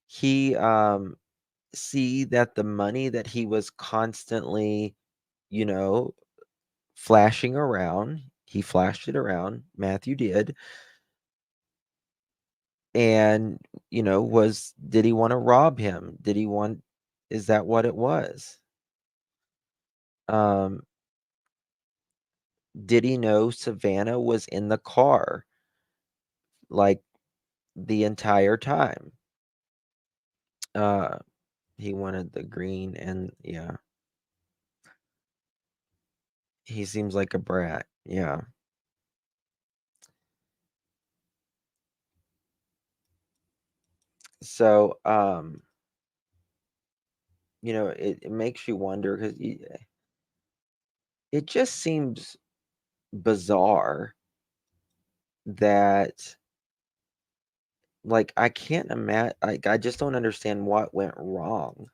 he see that the money that he was constantly, you know, flashing around, he flashed it around, Matthew did, and did he want to rob him? Is that what it was? Um, did he know Savanah was in the car like the entire time? Uh, he wanted the green, and yeah, he seems like a brat. Yeah. So, it makes you wonder because it just seems bizarre that, like, I can't imagine, like, I just don't understand what went wrong.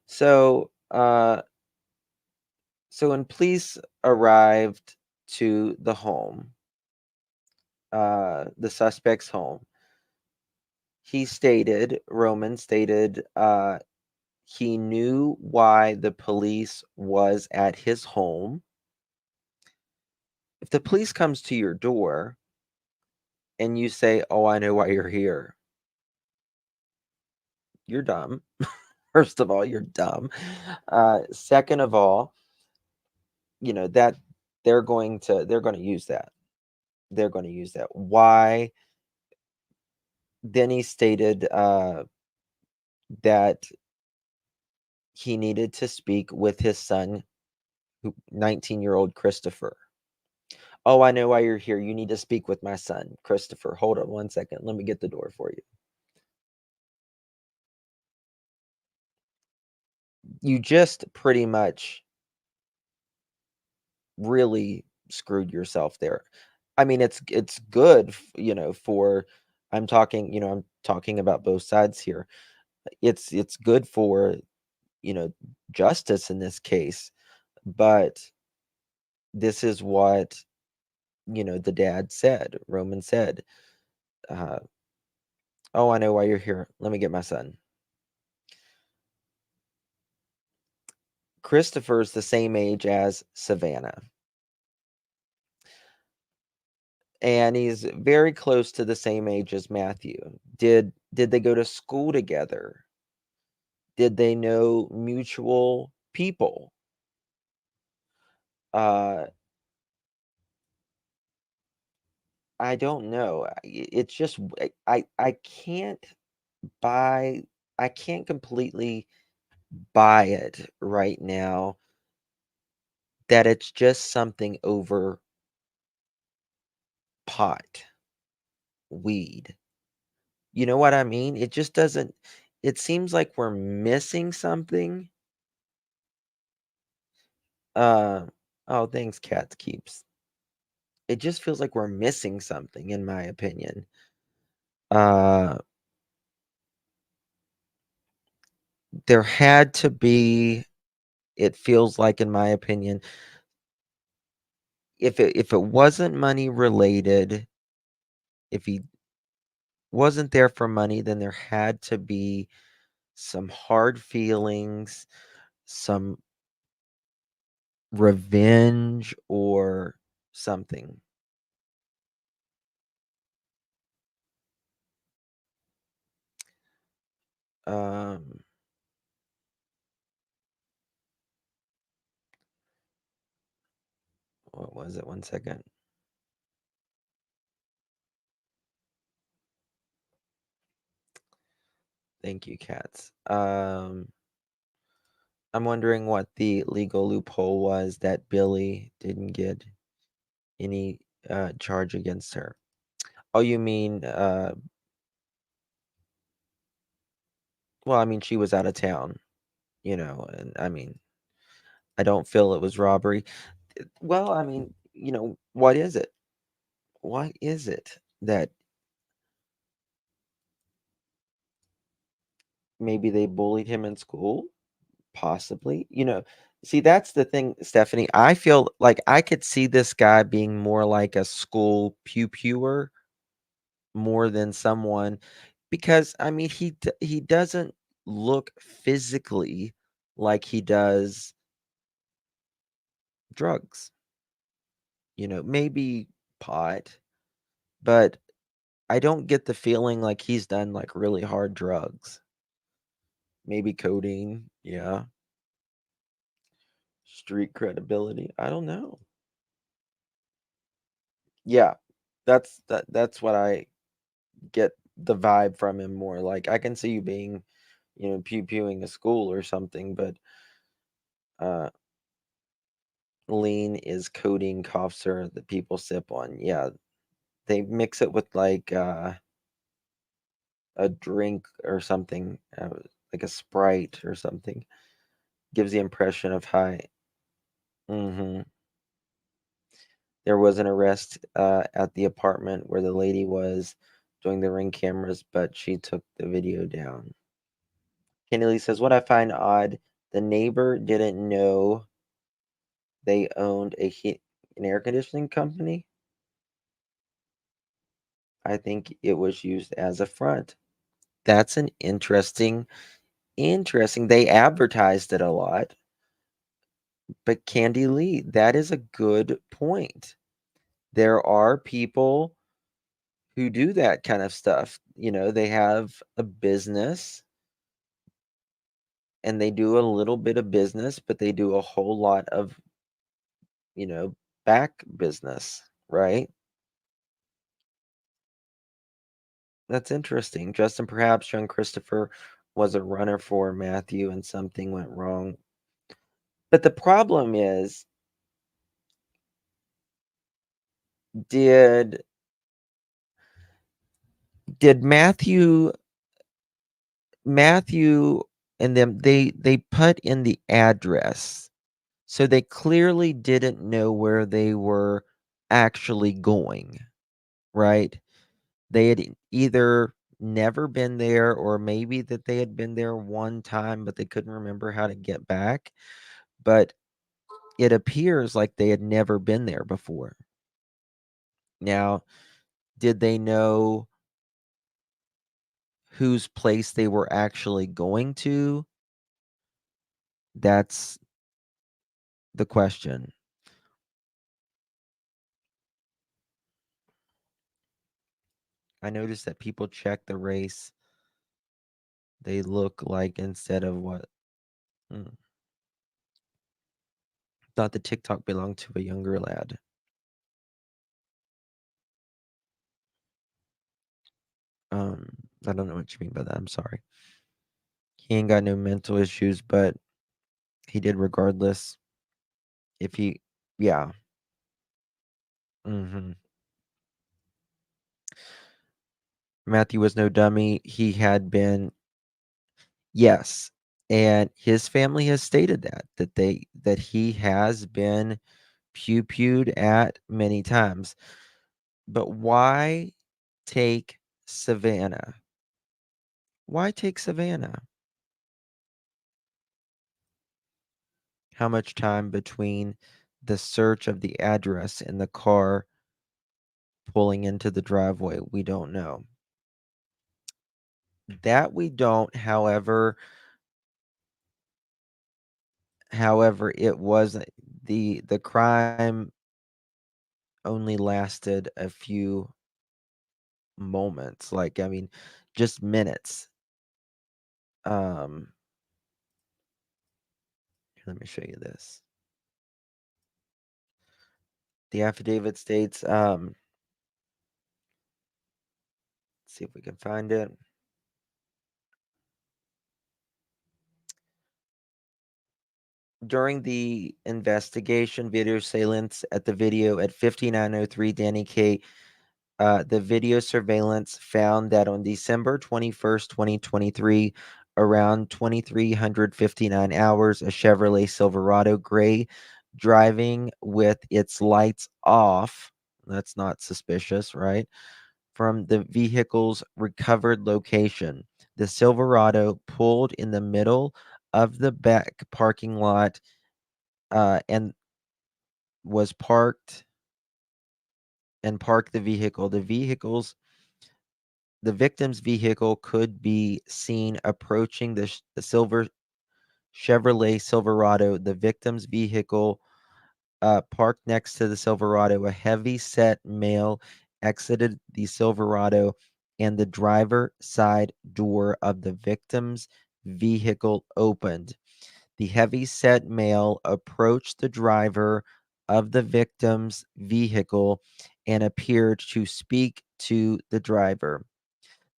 So, so when police arrived to the home, the suspect's home, Roman stated, he knew why the police was at his home. If the police comes to your door and you say, "Oh, I know why you're here," you're dumb. First of all, you're dumb. Second of all, that they're going to use that. They're going to use that. Why? Then he stated that he needed to speak with his son, 19-year-old Christopher. "Oh, I know why you're here. You need to speak with my son, Christopher. Hold on one second. Let me get the door for you." You just pretty much really screwed yourself there. I mean, it's good, for I'm talking about both sides here. It's good for, justice in this case, but this is what, the dad said, Roman said. Oh, I know why you're here. Let me get my son. Christopher's the same age as Savanah. And he's very close to the same age as Matthew. Did they go to school together? Did they know mutual people? I don't know. It's just I can't I can't completely buy it right now that it's just something over pot, weed. You know what I mean? It just doesn't it seems like we're missing something. Oh, thanks, Cat Keeps. It just feels like we're missing something, in my opinion. There had to be, it feels like, in my opinion, if it wasn't money related, if he wasn't there for money, then there had to be some hard feelings, some revenge or something. What was it? 1 second. Thank you, Cats. I'm wondering what the legal loophole was that Billie didn't get any charge against her. Oh, you mean, well, I mean, she was out of town, and I mean, I don't feel it was robbery. Well, I mean, what is it? What is it that maybe they bullied him in school? Possibly. See, that's the thing, Stephanie. I feel like I could see this guy being more like a school pew-pewer more than someone, because I mean he doesn't look physically like he does drugs. Maybe pot, but I don't get the feeling like he's done like really hard drugs. Maybe codeine, yeah. Street credibility, I don't know. Yeah, that's what I get the vibe from him more. Like I can see you being, pew-pewing a school or something, but lean is codeine cough syrup that people sip on. Yeah, they mix it with like a drink or something, like a Sprite or something. Gives the impression of high. hmm There was an arrest at the apartment where the lady was doing the Ring cameras, but she took the video down. Kenny Lee says, "What I find odd, the neighbor didn't know they owned an air conditioning company. I think it was used as a front." That's an interesting. They advertised it a lot. But Candy Lee, that is a good point. There are people who do that kind of stuff. They have a business and they do a little bit of business, but they do a whole lot of, back business, right? That's interesting. Justin, perhaps young Christopher was a runner for Matthew and something went wrong. But the problem is, did Matthew and them, they put in the address. So they clearly didn't know where they were actually going, right? They had either never been there, or maybe that they had been there one time, but they couldn't remember how to get back. But it appears like they had never been there before. Now, did they know whose place they were actually going to? That's the question. I noticed that people check the race they look like instead of what. Thought the TikTok belonged to a younger lad. I don't know what you mean by that. I'm sorry. He ain't got no mental issues, but he did regardless. If he, yeah. hmm Matthew was no dummy. He had been, yes, and his family has stated that he has been pew-pewed at many times. But why take Savanah? Why take Savanah? How much time between the search of the address and the car pulling into the driveway? We don't know. That we don't, however, it was the crime only lasted a few moments, like, I mean, just minutes. Let me show you this. The affidavit states, let's see if we can find it. During the investigation, video surveillance at the video at 5903 Danny K, the video surveillance found that on December 21st, 2023, around 2359 hours, a Chevrolet Silverado gray driving with its lights off. That's not suspicious, right? From the vehicle's recovered location. The Silverado pulled in the middle of the back parking lot and was parked the vehicle. The victim's vehicle could be seen approaching the silver Chevrolet Silverado. The victim's vehicle parked next to the Silverado. A heavy-set male exited the Silverado, and the driver side door of the victim's vehicle opened. The heavy-set male approached the driver of the victim's vehicle and appeared to speak to the driver.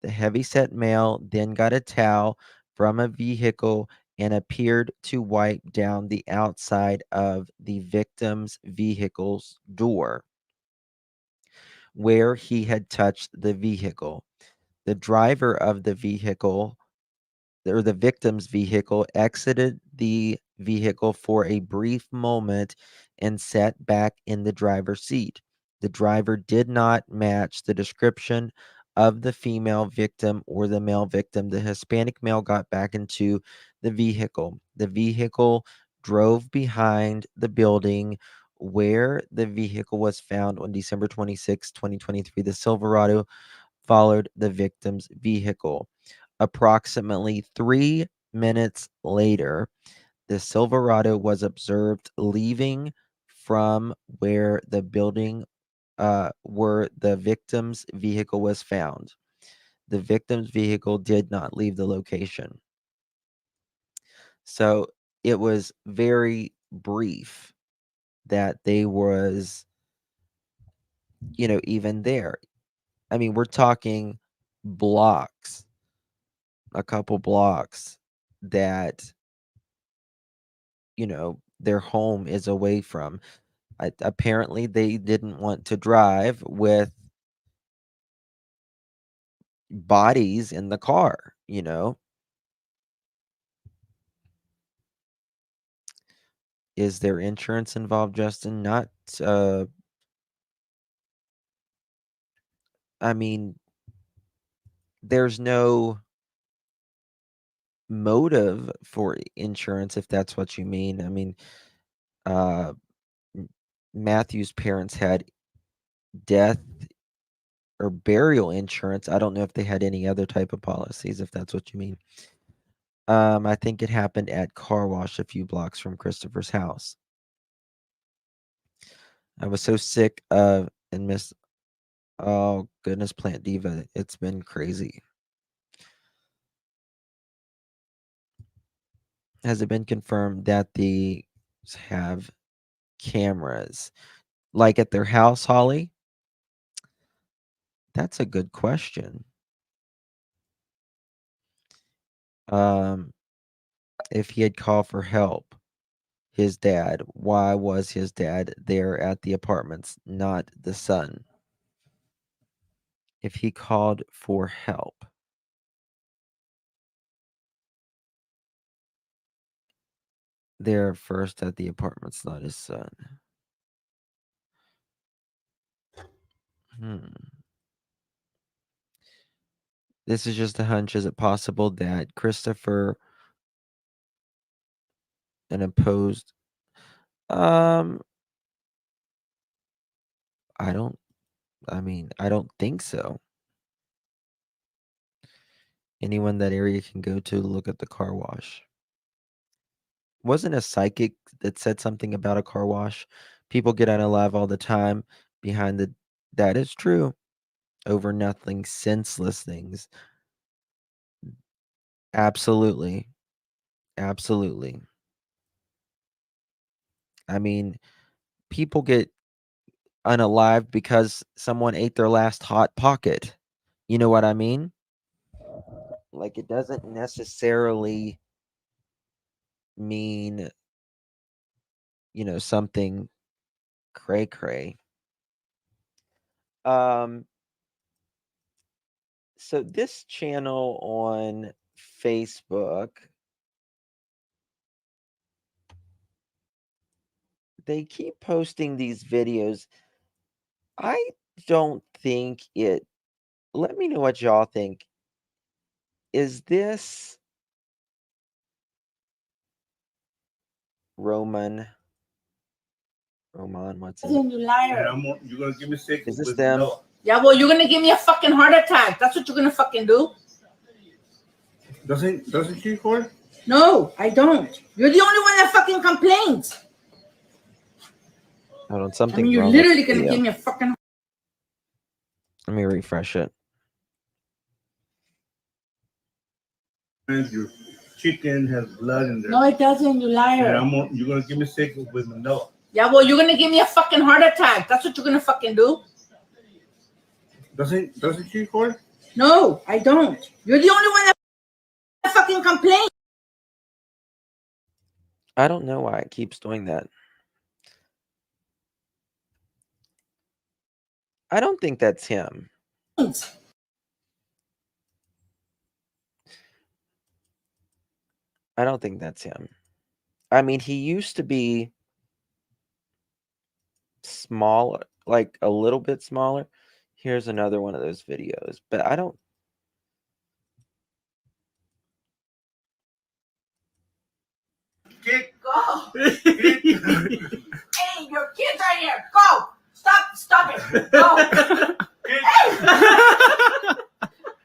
The heavy-set male then got a towel from a vehicle and appeared to wipe down the outside of the victim's vehicle's door where he had touched the vehicle. The driver of the vehicle, or the victim's vehicle, exited the vehicle for a brief moment and sat back in the driver's seat. The driver did not match the description of the female victim or the male victim. The Hispanic male got back into the vehicle. The vehicle drove behind the building where the vehicle was found on December 26, 2023. The Silverado followed the victim's vehicle. Approximately 3 minutes later, the Silverado was observed leaving from where the building where the victim's vehicle was found. The victim's vehicle did not leave the location. So it was very brief that they was, even there. I mean, we're talking blocks, a couple blocks that their home is away from. Apparently, they didn't want to drive with bodies in the car. Is there insurance involved, Justin? Not I mean, there's no motive for insurance, if that's what you mean. I mean, uh, Matthew's parents had death or burial insurance. I don't know if they had any other type of policies, if that's what you mean. I think it happened at car wash a few blocks from Christopher's house. I was so sick of and miss. Oh goodness, Plant Diva, it's been crazy. Has it been confirmed that they have cameras, like at their house, Holly? That's a good question. If he had called for help, his dad, why was his dad there at the apartments, not the son? If he called for help. There first at the apartments, not his son. This is just a hunch. Is it possible that Christopher and opposed? I don't think so. Anyone that area can go to look at the car wash. Wasn't a psychic that said something about a car wash? People get unalive all the time behind the. That is true. Over nothing, senseless things. Absolutely. Absolutely. I mean, people get unalive because someone ate their last hot pocket. You know what I mean? Like, it doesn't necessarily mean, something cray cray. So this channel on Facebook, they keep posting these videos. I don't think it. Let me know what y'all think. Is this Roman, what's it? You liar. You're gonna give me sick. Is this them? No. Yeah, well, you're gonna give me a fucking heart attack. That's what you're gonna fucking do. Doesn't she, Corey? No, I don't. You're the only one that fucking complains. Hold on, I something mean, you're wrong literally with the gonna video. give me a fucking. Let me refresh it. Your chicken has blood in there. No, it doesn't. You liar. And you're gonna give me sick with Manila. Yeah, well, you're gonna give me a fucking heart attack. That's what you're gonna fucking do. Doesn't she, Corey? No, I don't. You're the only one that fucking complains. I don't know why it keeps doing that. I don't think that's him. I don't think that's him. I mean, he used to be smaller, like a little bit smaller. Here's another one of those videos, but I don't. Go. Hey, your kids are here. Go. Stop it. Go. Hey.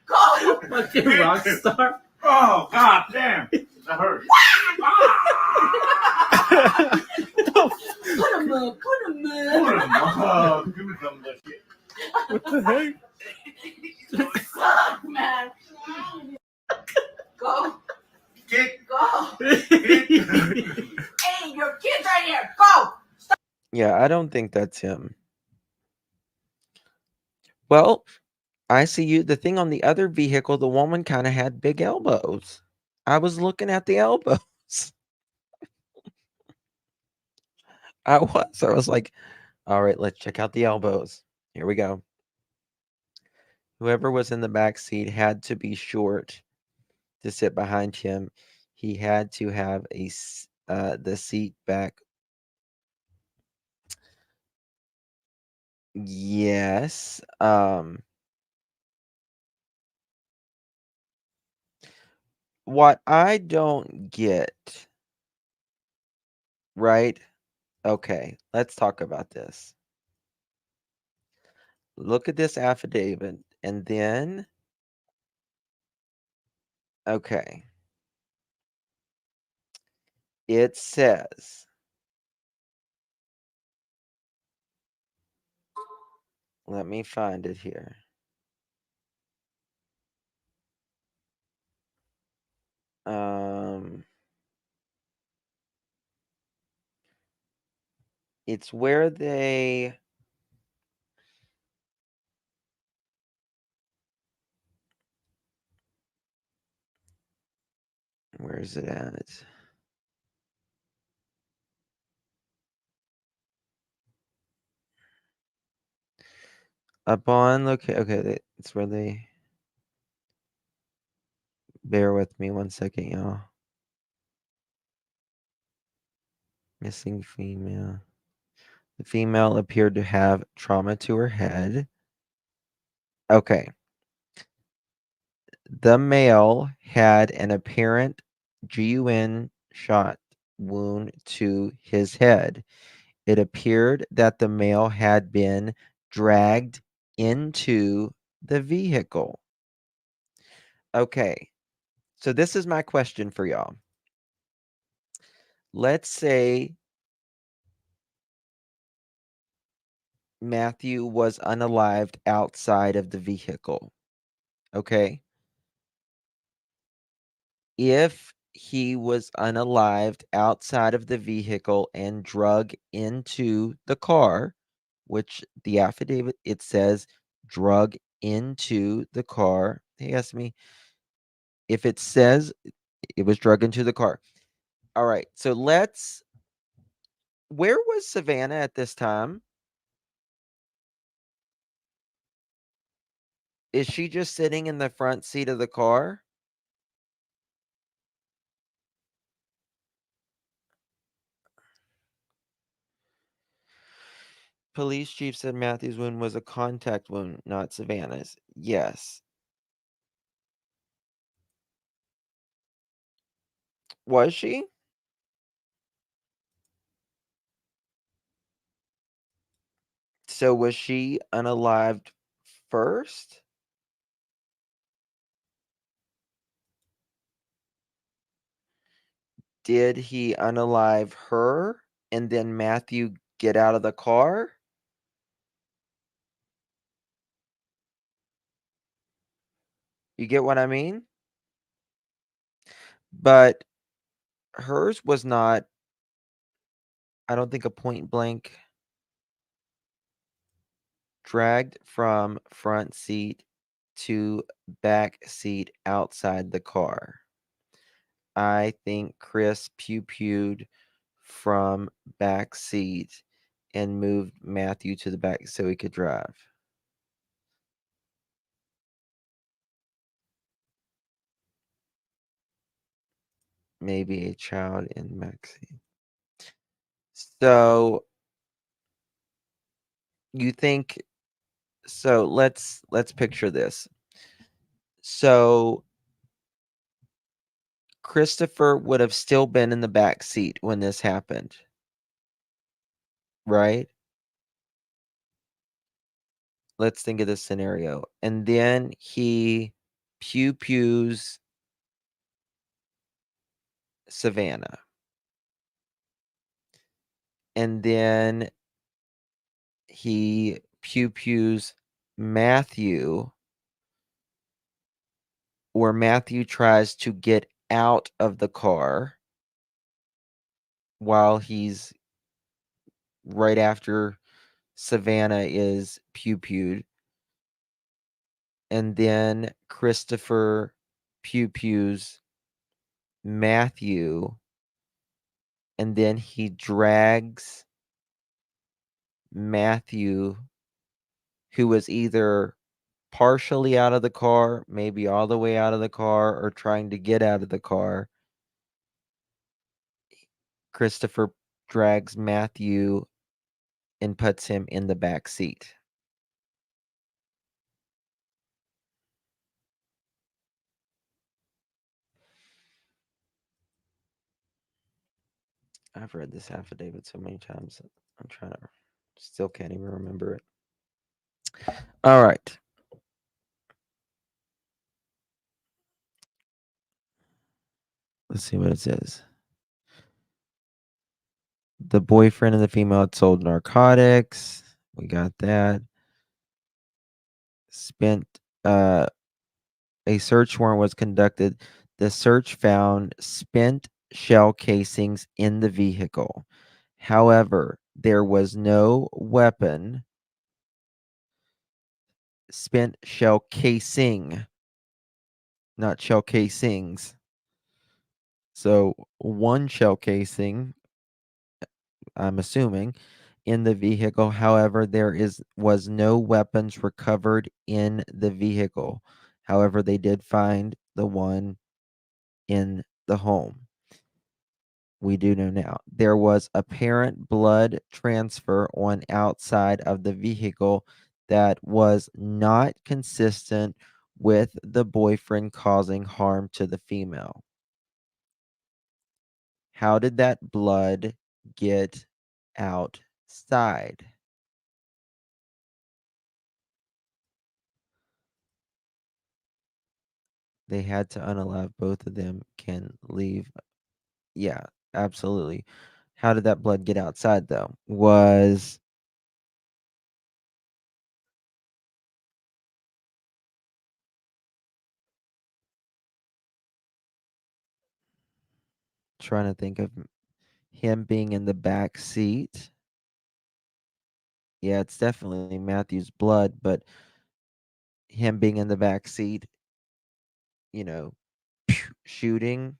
Go. Fucking rock star. Oh, god damn. That hurt. Put him up. Give me some of that shit. What the heck? Fuck, man. Go. Go. Hey, your kids are here. Go. Yeah, I don't think that's him. Well, I see you. The thing on the other vehicle, the woman kind of had big elbows. I was looking at the elbows. I was like, all right, let's check out the elbows. Here we go. Whoever was in the back seat had to be short to sit behind him. He had to have the seat back. Yes. what I don't get, right? Okay, let's talk about this. Look at this affidavit, and then, okay, it says, let me find it here. It's where they, where is it at? Upon, okay, it's where they, bear with me 1 second, y'all. Missing female. The female appeared to have trauma to her head. Okay. The male had an apparent GUN shot wound to his head. It appeared that the male had been dragged into the vehicle. Okay. So this is my question for y'all. Let's say Matthew was unalived outside of the vehicle. Okay. If he was unalived outside of the vehicle and drug into the car, which the affidavit, it says drug into the car. They asked me if it says it was drug into the car. All right. So where was Savanah at this time? Is she just sitting in the front seat of the car? Police chief said Matthew's wound was a contact wound, not Savannah's. Yes. Was she? So was she unalived first? Did he unalive her and then Matthew get out of the car? You get what I mean? But hers was not, I don't think, a point blank. Dragged from front seat to back seat outside the car. I think Chris pew-pewed from back seat and moved Matthew to the back so he could drive. Maybe a child in backseat. So you think, so let's picture this. So Christopher would have still been in the back seat when this happened, right? Let's think of this scenario. And then he pew-pews Savanah. And then he pew-pews Matthew, where Matthew tries to get out of the car while he's right after Savanah is pew-pewed. And then Christopher pew-pews Matthew, and then he drags Matthew, who was either partially out of the car, maybe all the way out of the car, or trying to get out of the car. Christopher drags Matthew and puts him in the back seat. I've read this affidavit so many times. I'm trying to, still can't even remember it. All right. Let's see what it says. The boyfriend of the female had sold narcotics. We got that. Spent a search warrant was conducted. The search found spent shell casings in the vehicle. However, there was no weapon. Spent shell casing, not shell casings. So one shell casing, I'm assuming, in the vehicle. However, was no weapons recovered in the vehicle. However, they did find the one in the home. We do know now. There was apparent blood transfer on outside of the vehicle that was not consistent with the boyfriend causing harm to the female. How did that blood get outside? They had to unalive both of them can leave. Yeah, absolutely. How did that blood get outside though? Was trying to think of him being in the back seat. Yeah, it's definitely Matthew's blood, but him being in the back seat, you know, shooting.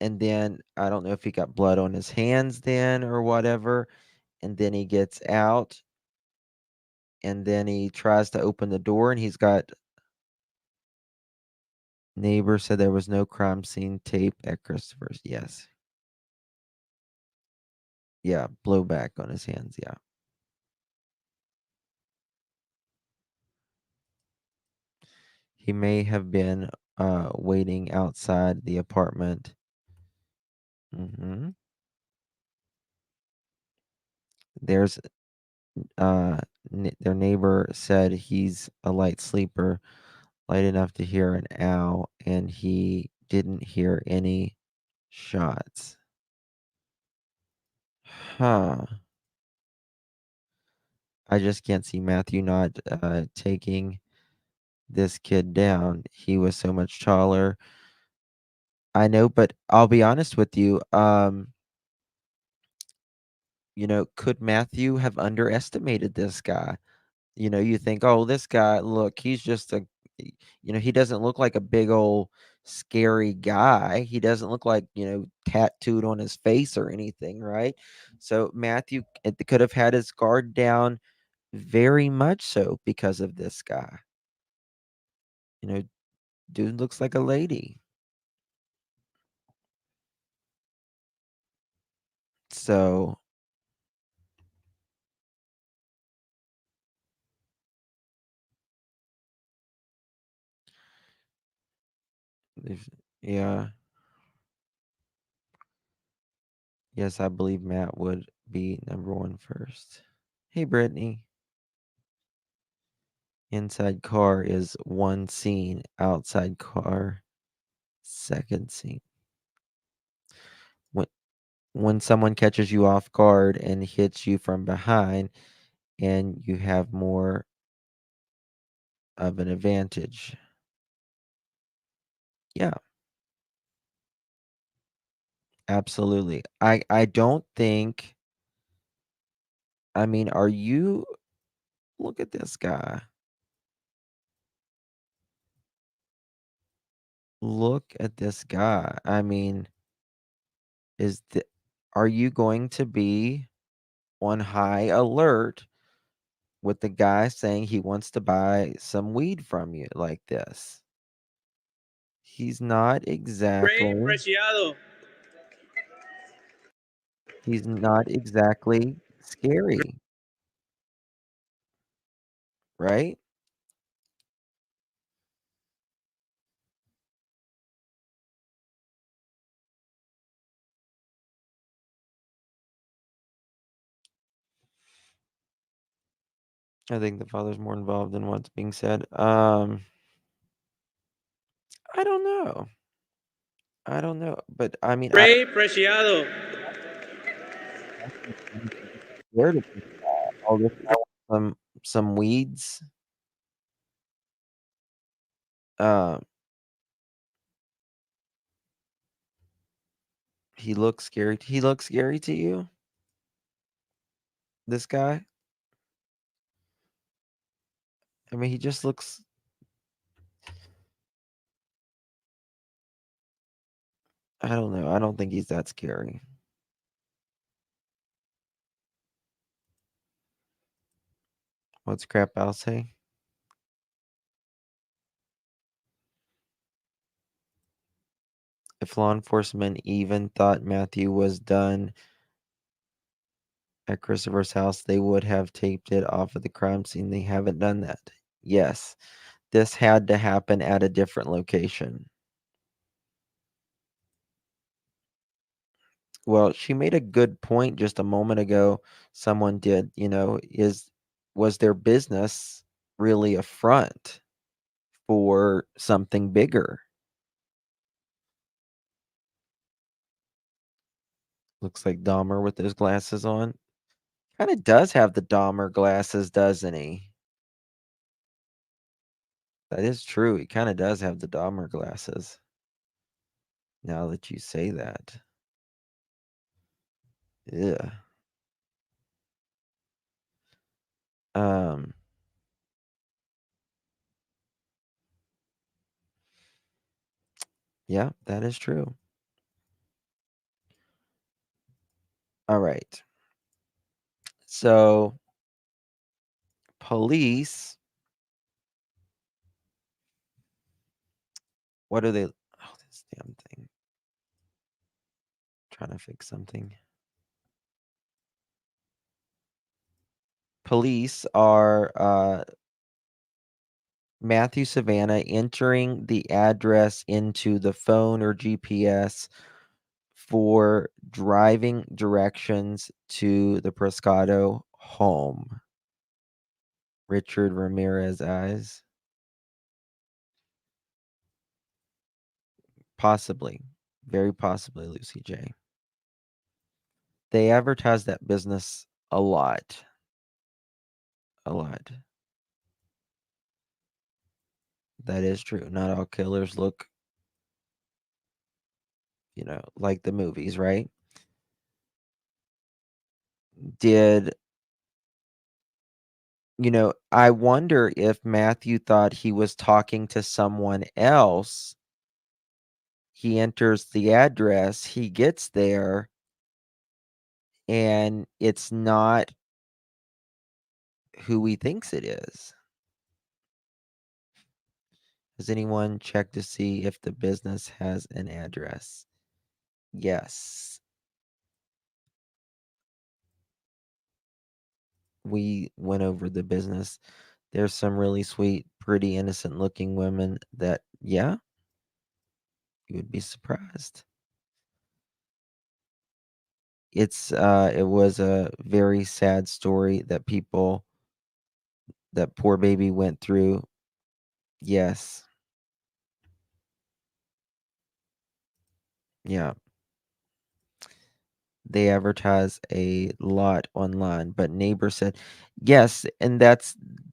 And then I don't know if he got blood on his hands then or whatever. And then he gets out and then he tries to open the door and he's got neighbor said there was no crime scene tape at Christopher's. Yes. Yeah, blowback on his hands. Yeah. He may have been waiting outside the apartment. There's their neighbor said he's a light sleeper, light enough to hear an owl, and he didn't hear any shots. Huh. I just can't see Matthew not taking this kid down. He was so much taller. I know, but I'll be honest with you. Could Matthew have underestimated this guy? You think, oh, this guy, look, he's just he doesn't look like a big old scary guy. He doesn't look like, tattooed on his face or anything, right? So Matthew could have had his guard down very much so because of this guy. Dude looks like a lady. So, yeah. Yes, I believe Matt would be number one first. Hey, Brittany. Inside car is one scene. Outside car, second scene. When someone catches you off guard and hits you from behind, and you have more of an advantage. Yeah, absolutely. I don't think. I mean, are you? Look at this guy. Look at this guy. I mean, are you going to be on high alert with the guy saying he wants to buy some weed from you like this? He's not exactly. He's not exactly scary, right? I think the father's more involved in what's being said. I don't know. I don't know, but I mean, Ray Preciado. scared of this guy. Oh, this guy wants some weeds. Um, he looks scary. He looks scary to you. This guy. I mean, he just looks. I don't know. I don't think he's that scary. What's crap I'll say? If law enforcement even thought Matthew was done at Christopher's house, they would have taped it off of the crime scene. They haven't done that. Yes, this had to happen at a different location. Well, she made a good point just a moment ago. Someone did, was their business really a front for something bigger? Looks like Dahmer with those glasses on. Kind of does have the Dahmer glasses, doesn't he? That is true. He kind of does have the Dahmer glasses. Now that you say that. Yeah. Um, yeah, that is true. All right. So, police, what are they? Oh, this damn thing. Trying to fix something. Police are Matthew Savanah entering the address into the phone or GPS for driving directions to the Prescotto home. Richard Ramirez eyes. Possibly. Very possibly, Lucy J. They advertise that business a lot. A lot. That is true. Not all killers look, like the movies, right? Did, I wonder if Matthew thought he was talking to someone else. He enters the address, he gets there, and it's not who he thinks it is. Has anyone checked to see if the business has an address? Yes. We went over the business. There's some really sweet, pretty, innocent looking women that, yeah, you would be surprised. It was a very sad story that that poor baby went through. Yes. Yeah. They advertise a lot online, but neighbor said, yes, and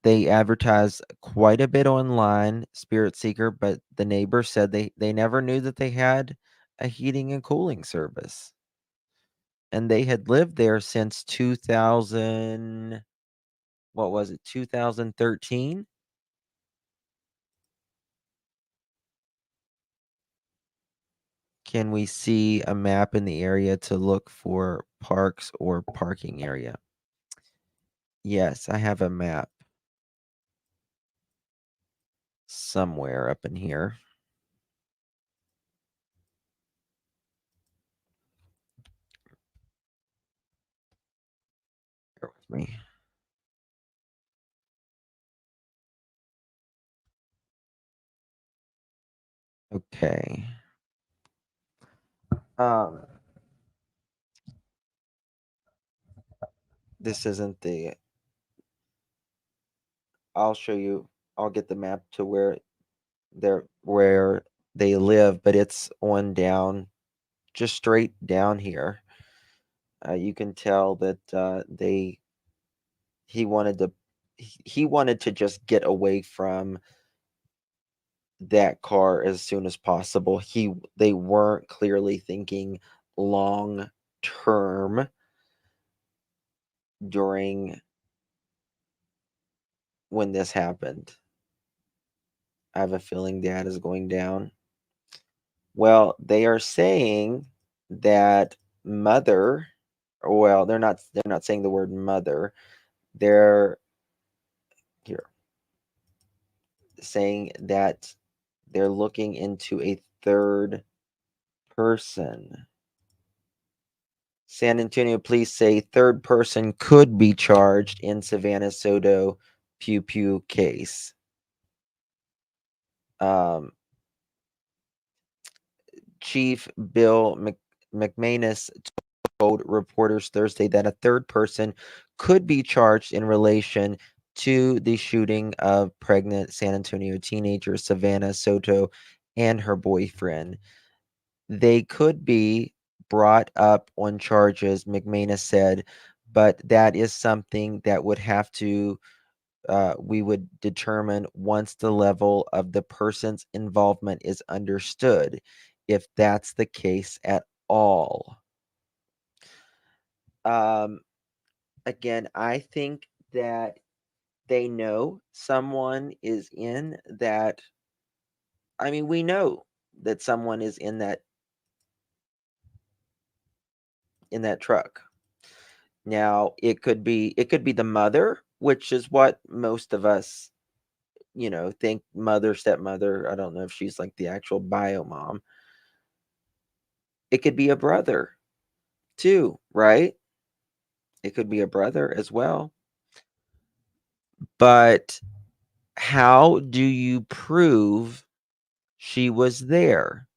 they advertise quite a bit online, Spirit Seeker, but the neighbor said they never knew that they had a heating and cooling service. And they had lived there since 2000, what was it, 2013? Can we see a map in the area to look for parks or parking area? Yes, I have a map somewhere up in here. Bear with me. Okay. This isn't the I'll show you. I'll get the map to where they live, but it's on down, just straight down here. You can tell that he wanted to just get away from that car as soon as possible. They weren't clearly thinking long term during when this happened. I have a feeling Dad is going down. Well, they are saying that mother, well, they're not saying the word mother. They're here saying that they're looking into a third person. San Antonio police say third person could be charged in Savanah Soto Pew Pew case. Chief Bill McManus told reporters Thursday that a third person could be charged in relation to the shooting of pregnant San Antonio teenager Savanah Soto and her boyfriend. They could be brought up on charges, McManus said, but that is something that would have to we would determine once the level of the person's involvement is understood, if that's the case at all. Again, I think that they know someone is in that. I mean, we know that someone is in that truck. Now, it could be the mother, which is what most of us, think mother, stepmother. I don't know if she's like the actual bio mom. It could be a brother too, right? It could be a brother as well. But how do you prove she was there?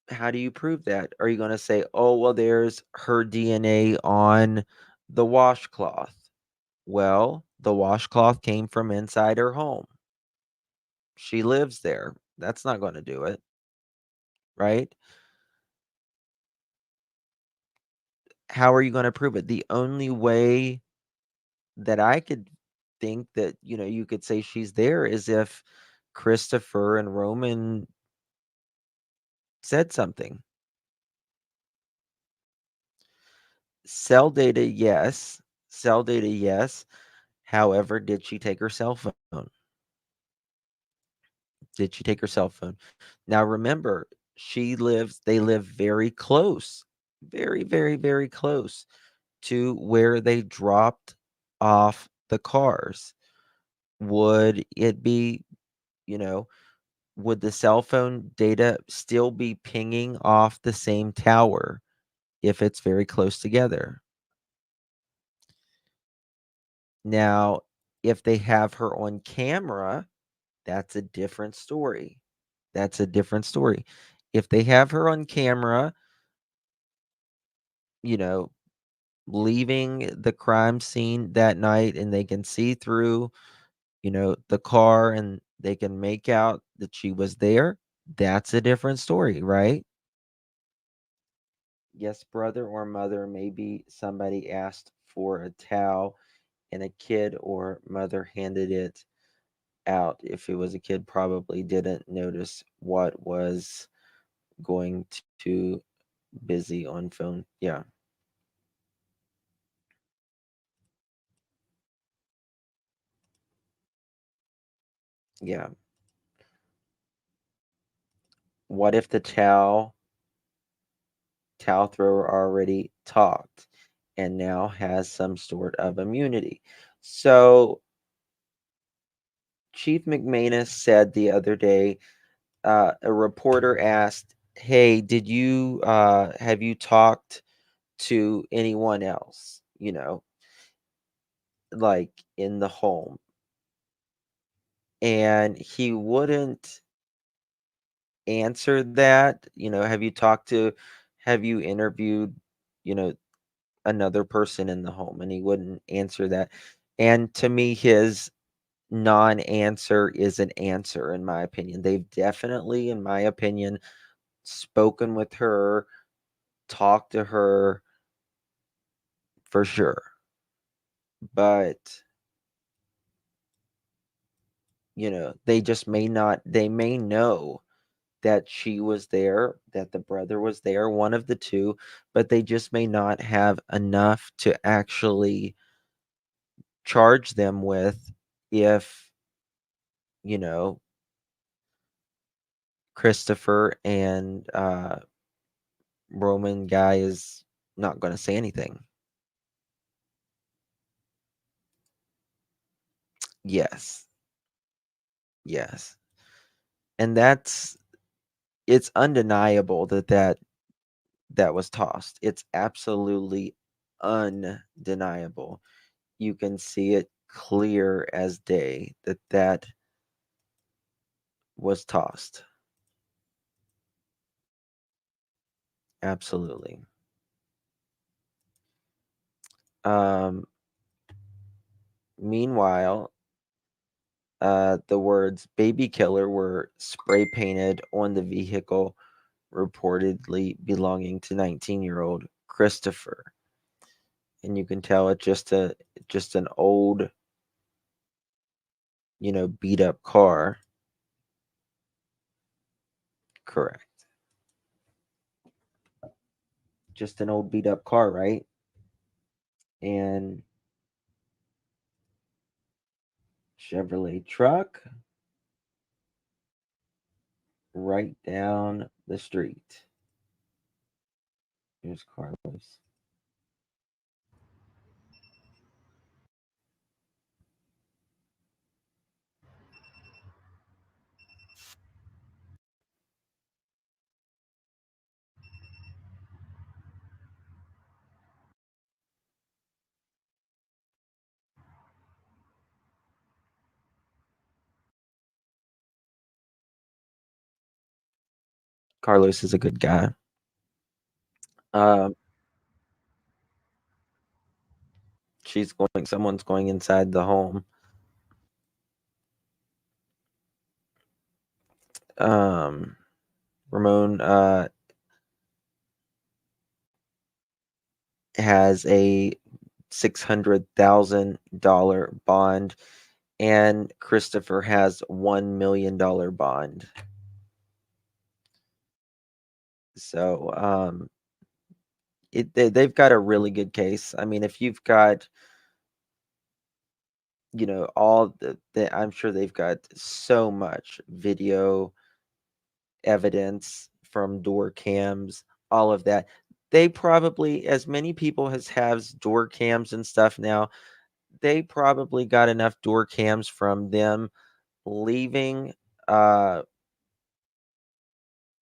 How do you prove that? Are you going to say, oh, well, there's her DNA on the washcloth? Well, the washcloth came from inside her home. She lives there. That's not going to do it, right? How are you going to prove it? The only way that I could think that, you could say she's there is if Christopher and Roman said something. Cell data, yes. Cell data, yes. However, did she take her cell phone? Did she take her cell phone? Now remember, they live very close, very, very, very close to where they dropped off the cars. Would it be, would the cell phone data still be pinging off the same tower if it's very close together? Now, if they have her on camera, that's a different story. That's a different story. If they have her on camera, you know, leaving the crime scene that night and they can see through, the car and they can make out that she was there, that's a different story, right? Yes, brother or mother, maybe somebody asked for a towel and a kid or mother handed it out. If it was a kid, probably didn't notice what was going to busy on phone. Yeah. Yeah. What if the towel thrower already talked and now has some sort of immunity? So Chief McManus said the other day, a reporter asked, hey, have you talked to anyone else, like in the home? And he wouldn't answer that. Have you interviewed, you know, another person in the home, and he wouldn't answer that. And to me, his non-answer is an answer, in my opinion. They've definitely, in my opinion, spoken with her, talked to her for sure. But they just may not, they may know that she was there, that the brother was there, one of the two, but they just may not have enough to actually charge them with if, Christopher and Roman guy is not going to say anything. Yes. Yes. And it's undeniable that was tossed. It's absolutely undeniable. You can see it clear as day that was tossed. Absolutely. Meanwhile, the words baby killer were spray painted on the vehicle reportedly belonging to 19-year-old Christopher. And you can tell it's just an old, beat up car. Correct. Just an old beat up car, right? And Chevrolet truck right down the street. Here's Carlos. Carlos is a good guy. Someone's going inside the home. Ramon has a $600,000 bond, and Christopher has $1 million bond. So they've got a really good case. I mean, if you've got all I'm sure they've got so much video evidence from door cams, all of that. They probably, as many people has door cams and stuff now, they probably got enough door cams from them leaving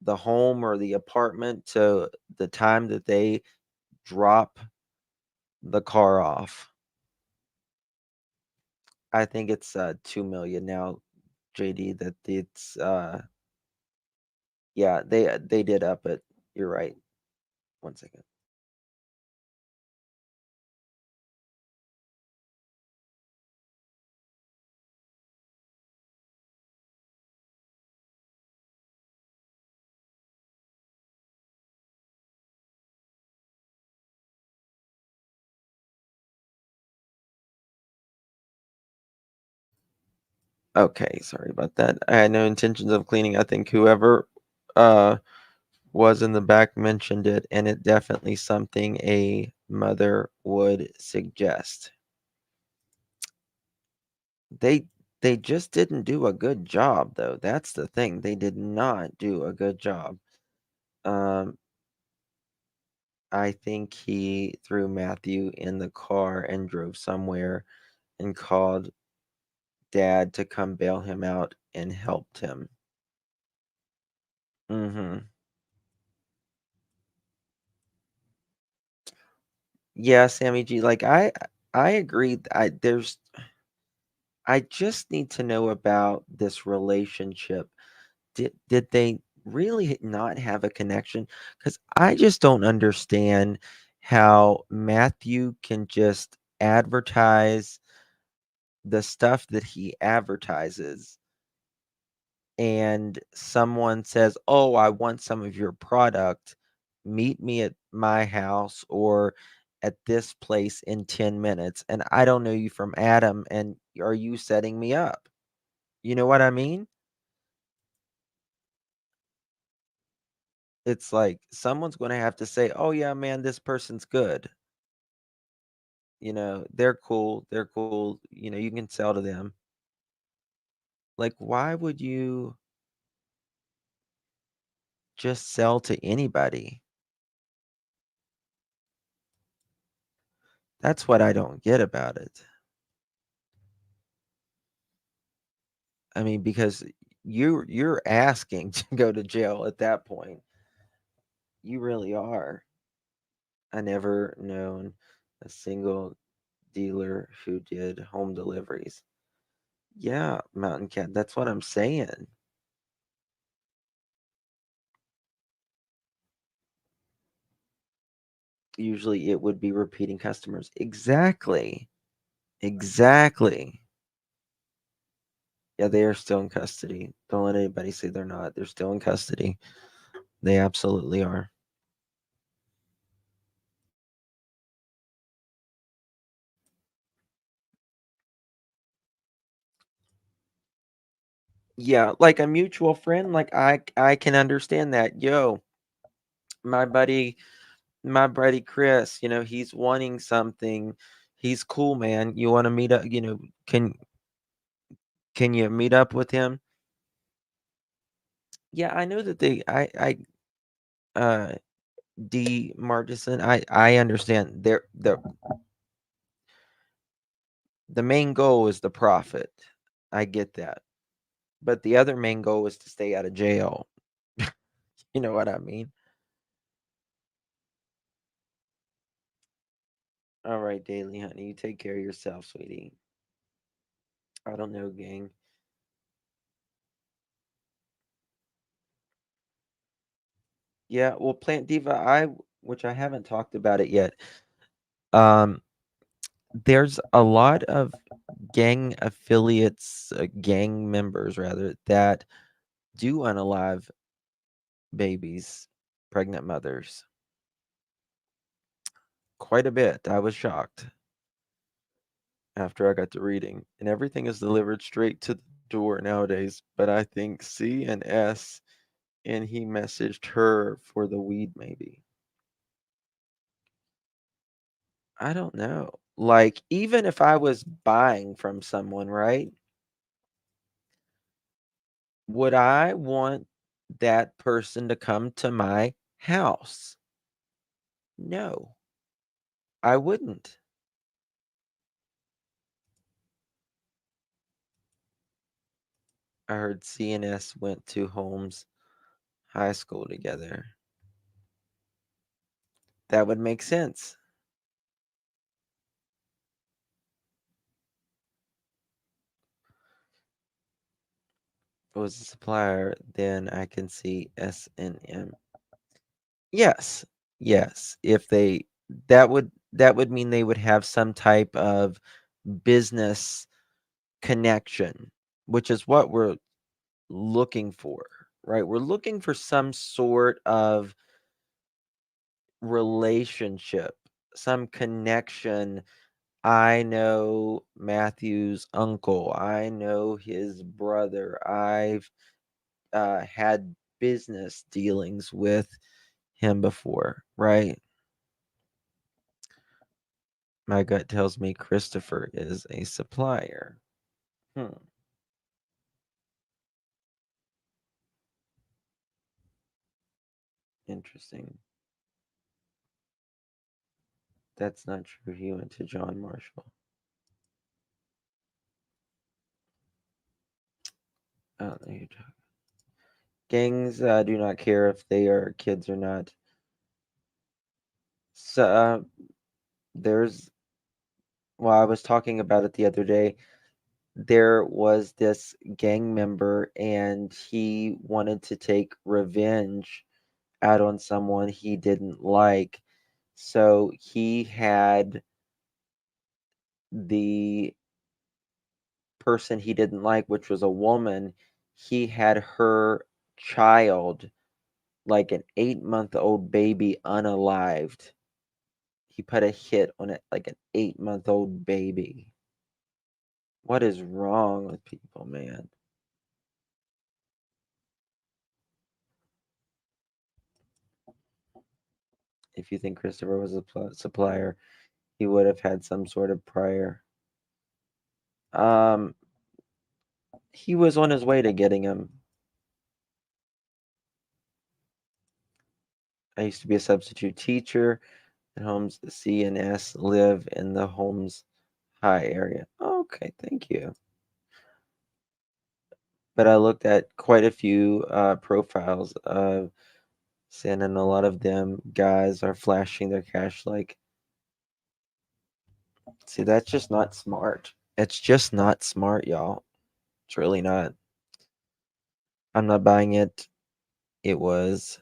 the home or the apartment to the time that they drop the car off. I think it's 2 million now, JD, that it's yeah, they did up it. You're right. 1 second. Okay, sorry about that. I had no intentions of cleaning. I think whoever was in the back mentioned it, and it definitely something a mother would suggest. They just didn't do a good job, though. That's the thing. They did not do a good job. I think he threw Matthew in the car and drove somewhere and called Dad to come bail him out and helped him. Yeah, Sammy G. Like I agree. I just need to know about this relationship. Did they really not have a connection? Because I just don't understand how Matthew can just advertise the stuff that he advertises, and someone says, "Oh, I want some of your product. Meet me at my house or at this place in 10 minutes." And I don't know you from Adam, and are you setting me up? You know what I mean? It's like someone's going to have to say, "Oh yeah, man, this person's good. They're cool. They're cool. You can sell to them." Like, why would you just sell to anybody? That's what I don't get about it. I mean, because you're asking to go to jail at that point. You really are. I never known a single dealer who did home deliveries. Yeah, Mountain Cat, that's what I'm saying. Usually it would be repeating customers. Exactly. Exactly. Yeah, they are still in custody. Don't let anybody say they're not. They're still in custody. They absolutely are. Yeah, like a mutual friend, like I can understand that. Yo, my buddy Chris, he's wanting something. He's cool, man. You want to meet up, can you meet up with him? Yeah, I know that uh D Martison, I understand the main goal is the profit. I get that. But the other main goal is to stay out of jail. You know what I mean? All right, Daily Honey, you take care of yourself, sweetie. I don't know, gang. Yeah, well, Plant Diva, which I haven't talked about it yet. Um, there's a lot of gang affiliates, gang members rather, that do unalive babies, pregnant mothers. Quite a bit. I was shocked after I got to reading. And everything is delivered straight to the door nowadays. But I think C and S, and he messaged her for the weed, maybe. I don't know. Like, even if I was buying from someone, right? Would I want that person to come to my house? No, I wouldn't. I heard C and S went to Holmes High School together. That would make sense. If it was a supplier, then I can see S and M. Yes, yes. If they that would mean they would have some type of business connection, which is what we're looking for, right? We're looking for some sort of relationship, some connection. I know Matthew's uncle. I know his brother. I've had business dealings with him before, right? My gut tells me Christopher is a supplier. Interesting. That's not true. He went to John Marshall. I don't know who you're talking. Gangs do not care if they are kids or not. So there's, well, I was talking about it the other day. There was this gang member, and he wanted to take revenge out on someone he didn't like So he had the person he didn't like, which was a woman, he had her child, like an 8-month-old baby, unalived. He put a hit on it, like an 8-month-old baby. What is wrong with people, man? If you think Christopher was a supplier, he would have had some sort of prior. He was on his way to getting him. I used to be a substitute teacher at Holmes C and S, live in the Holmes High area. Okay, thank you. But I looked at quite a few profiles of Sin, and a lot of them guys are flashing their cash like, see, that's just not smart. It's just not smart, y'all. It's really not. I'm not buying it. It was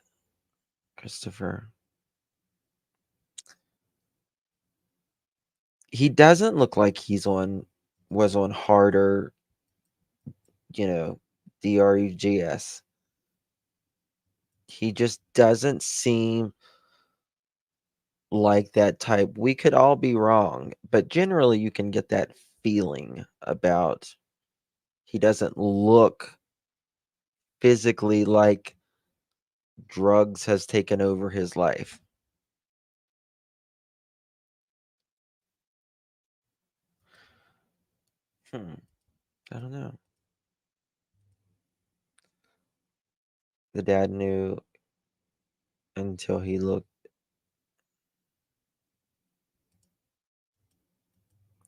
Christopher. He doesn't look like was on harder, drugs. He just doesn't seem like that type. We could all be wrong, but generally you can get that feeling about he doesn't look physically like drugs has taken over his life. I don't know. The dad knew until he looked.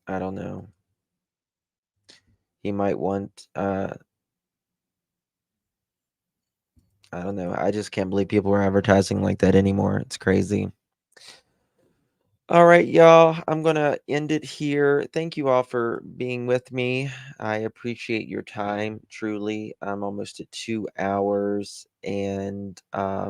I don't know. He might want I don't know. I just can't believe people are advertising like that anymore. It's crazy. All right, y'all. I'm going to end it here. Thank you all for being with me. I appreciate your time, truly. I'm almost at 2 hours, and I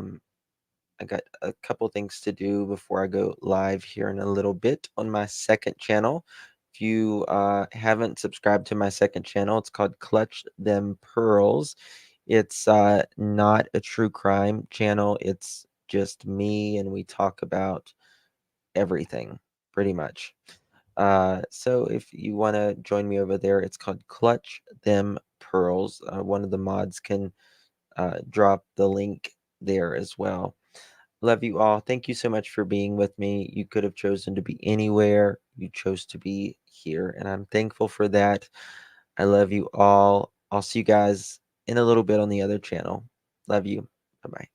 got a couple things to do before I go live here in a little bit on my second channel. If you haven't subscribed to my second channel, it's called Clutch Them Pearls. It's not a true crime channel. It's just me, and we talk about everything, pretty much. So if you want to join me over there, it's called Clutch Them Pearls. One of the mods can drop the link there as well. Love you all. Thank you so much for being with me. You could have chosen to be anywhere. You chose to be here, and I'm thankful for that. I love you all. I'll see you guys in a little bit on the other channel. Love you. Bye-bye.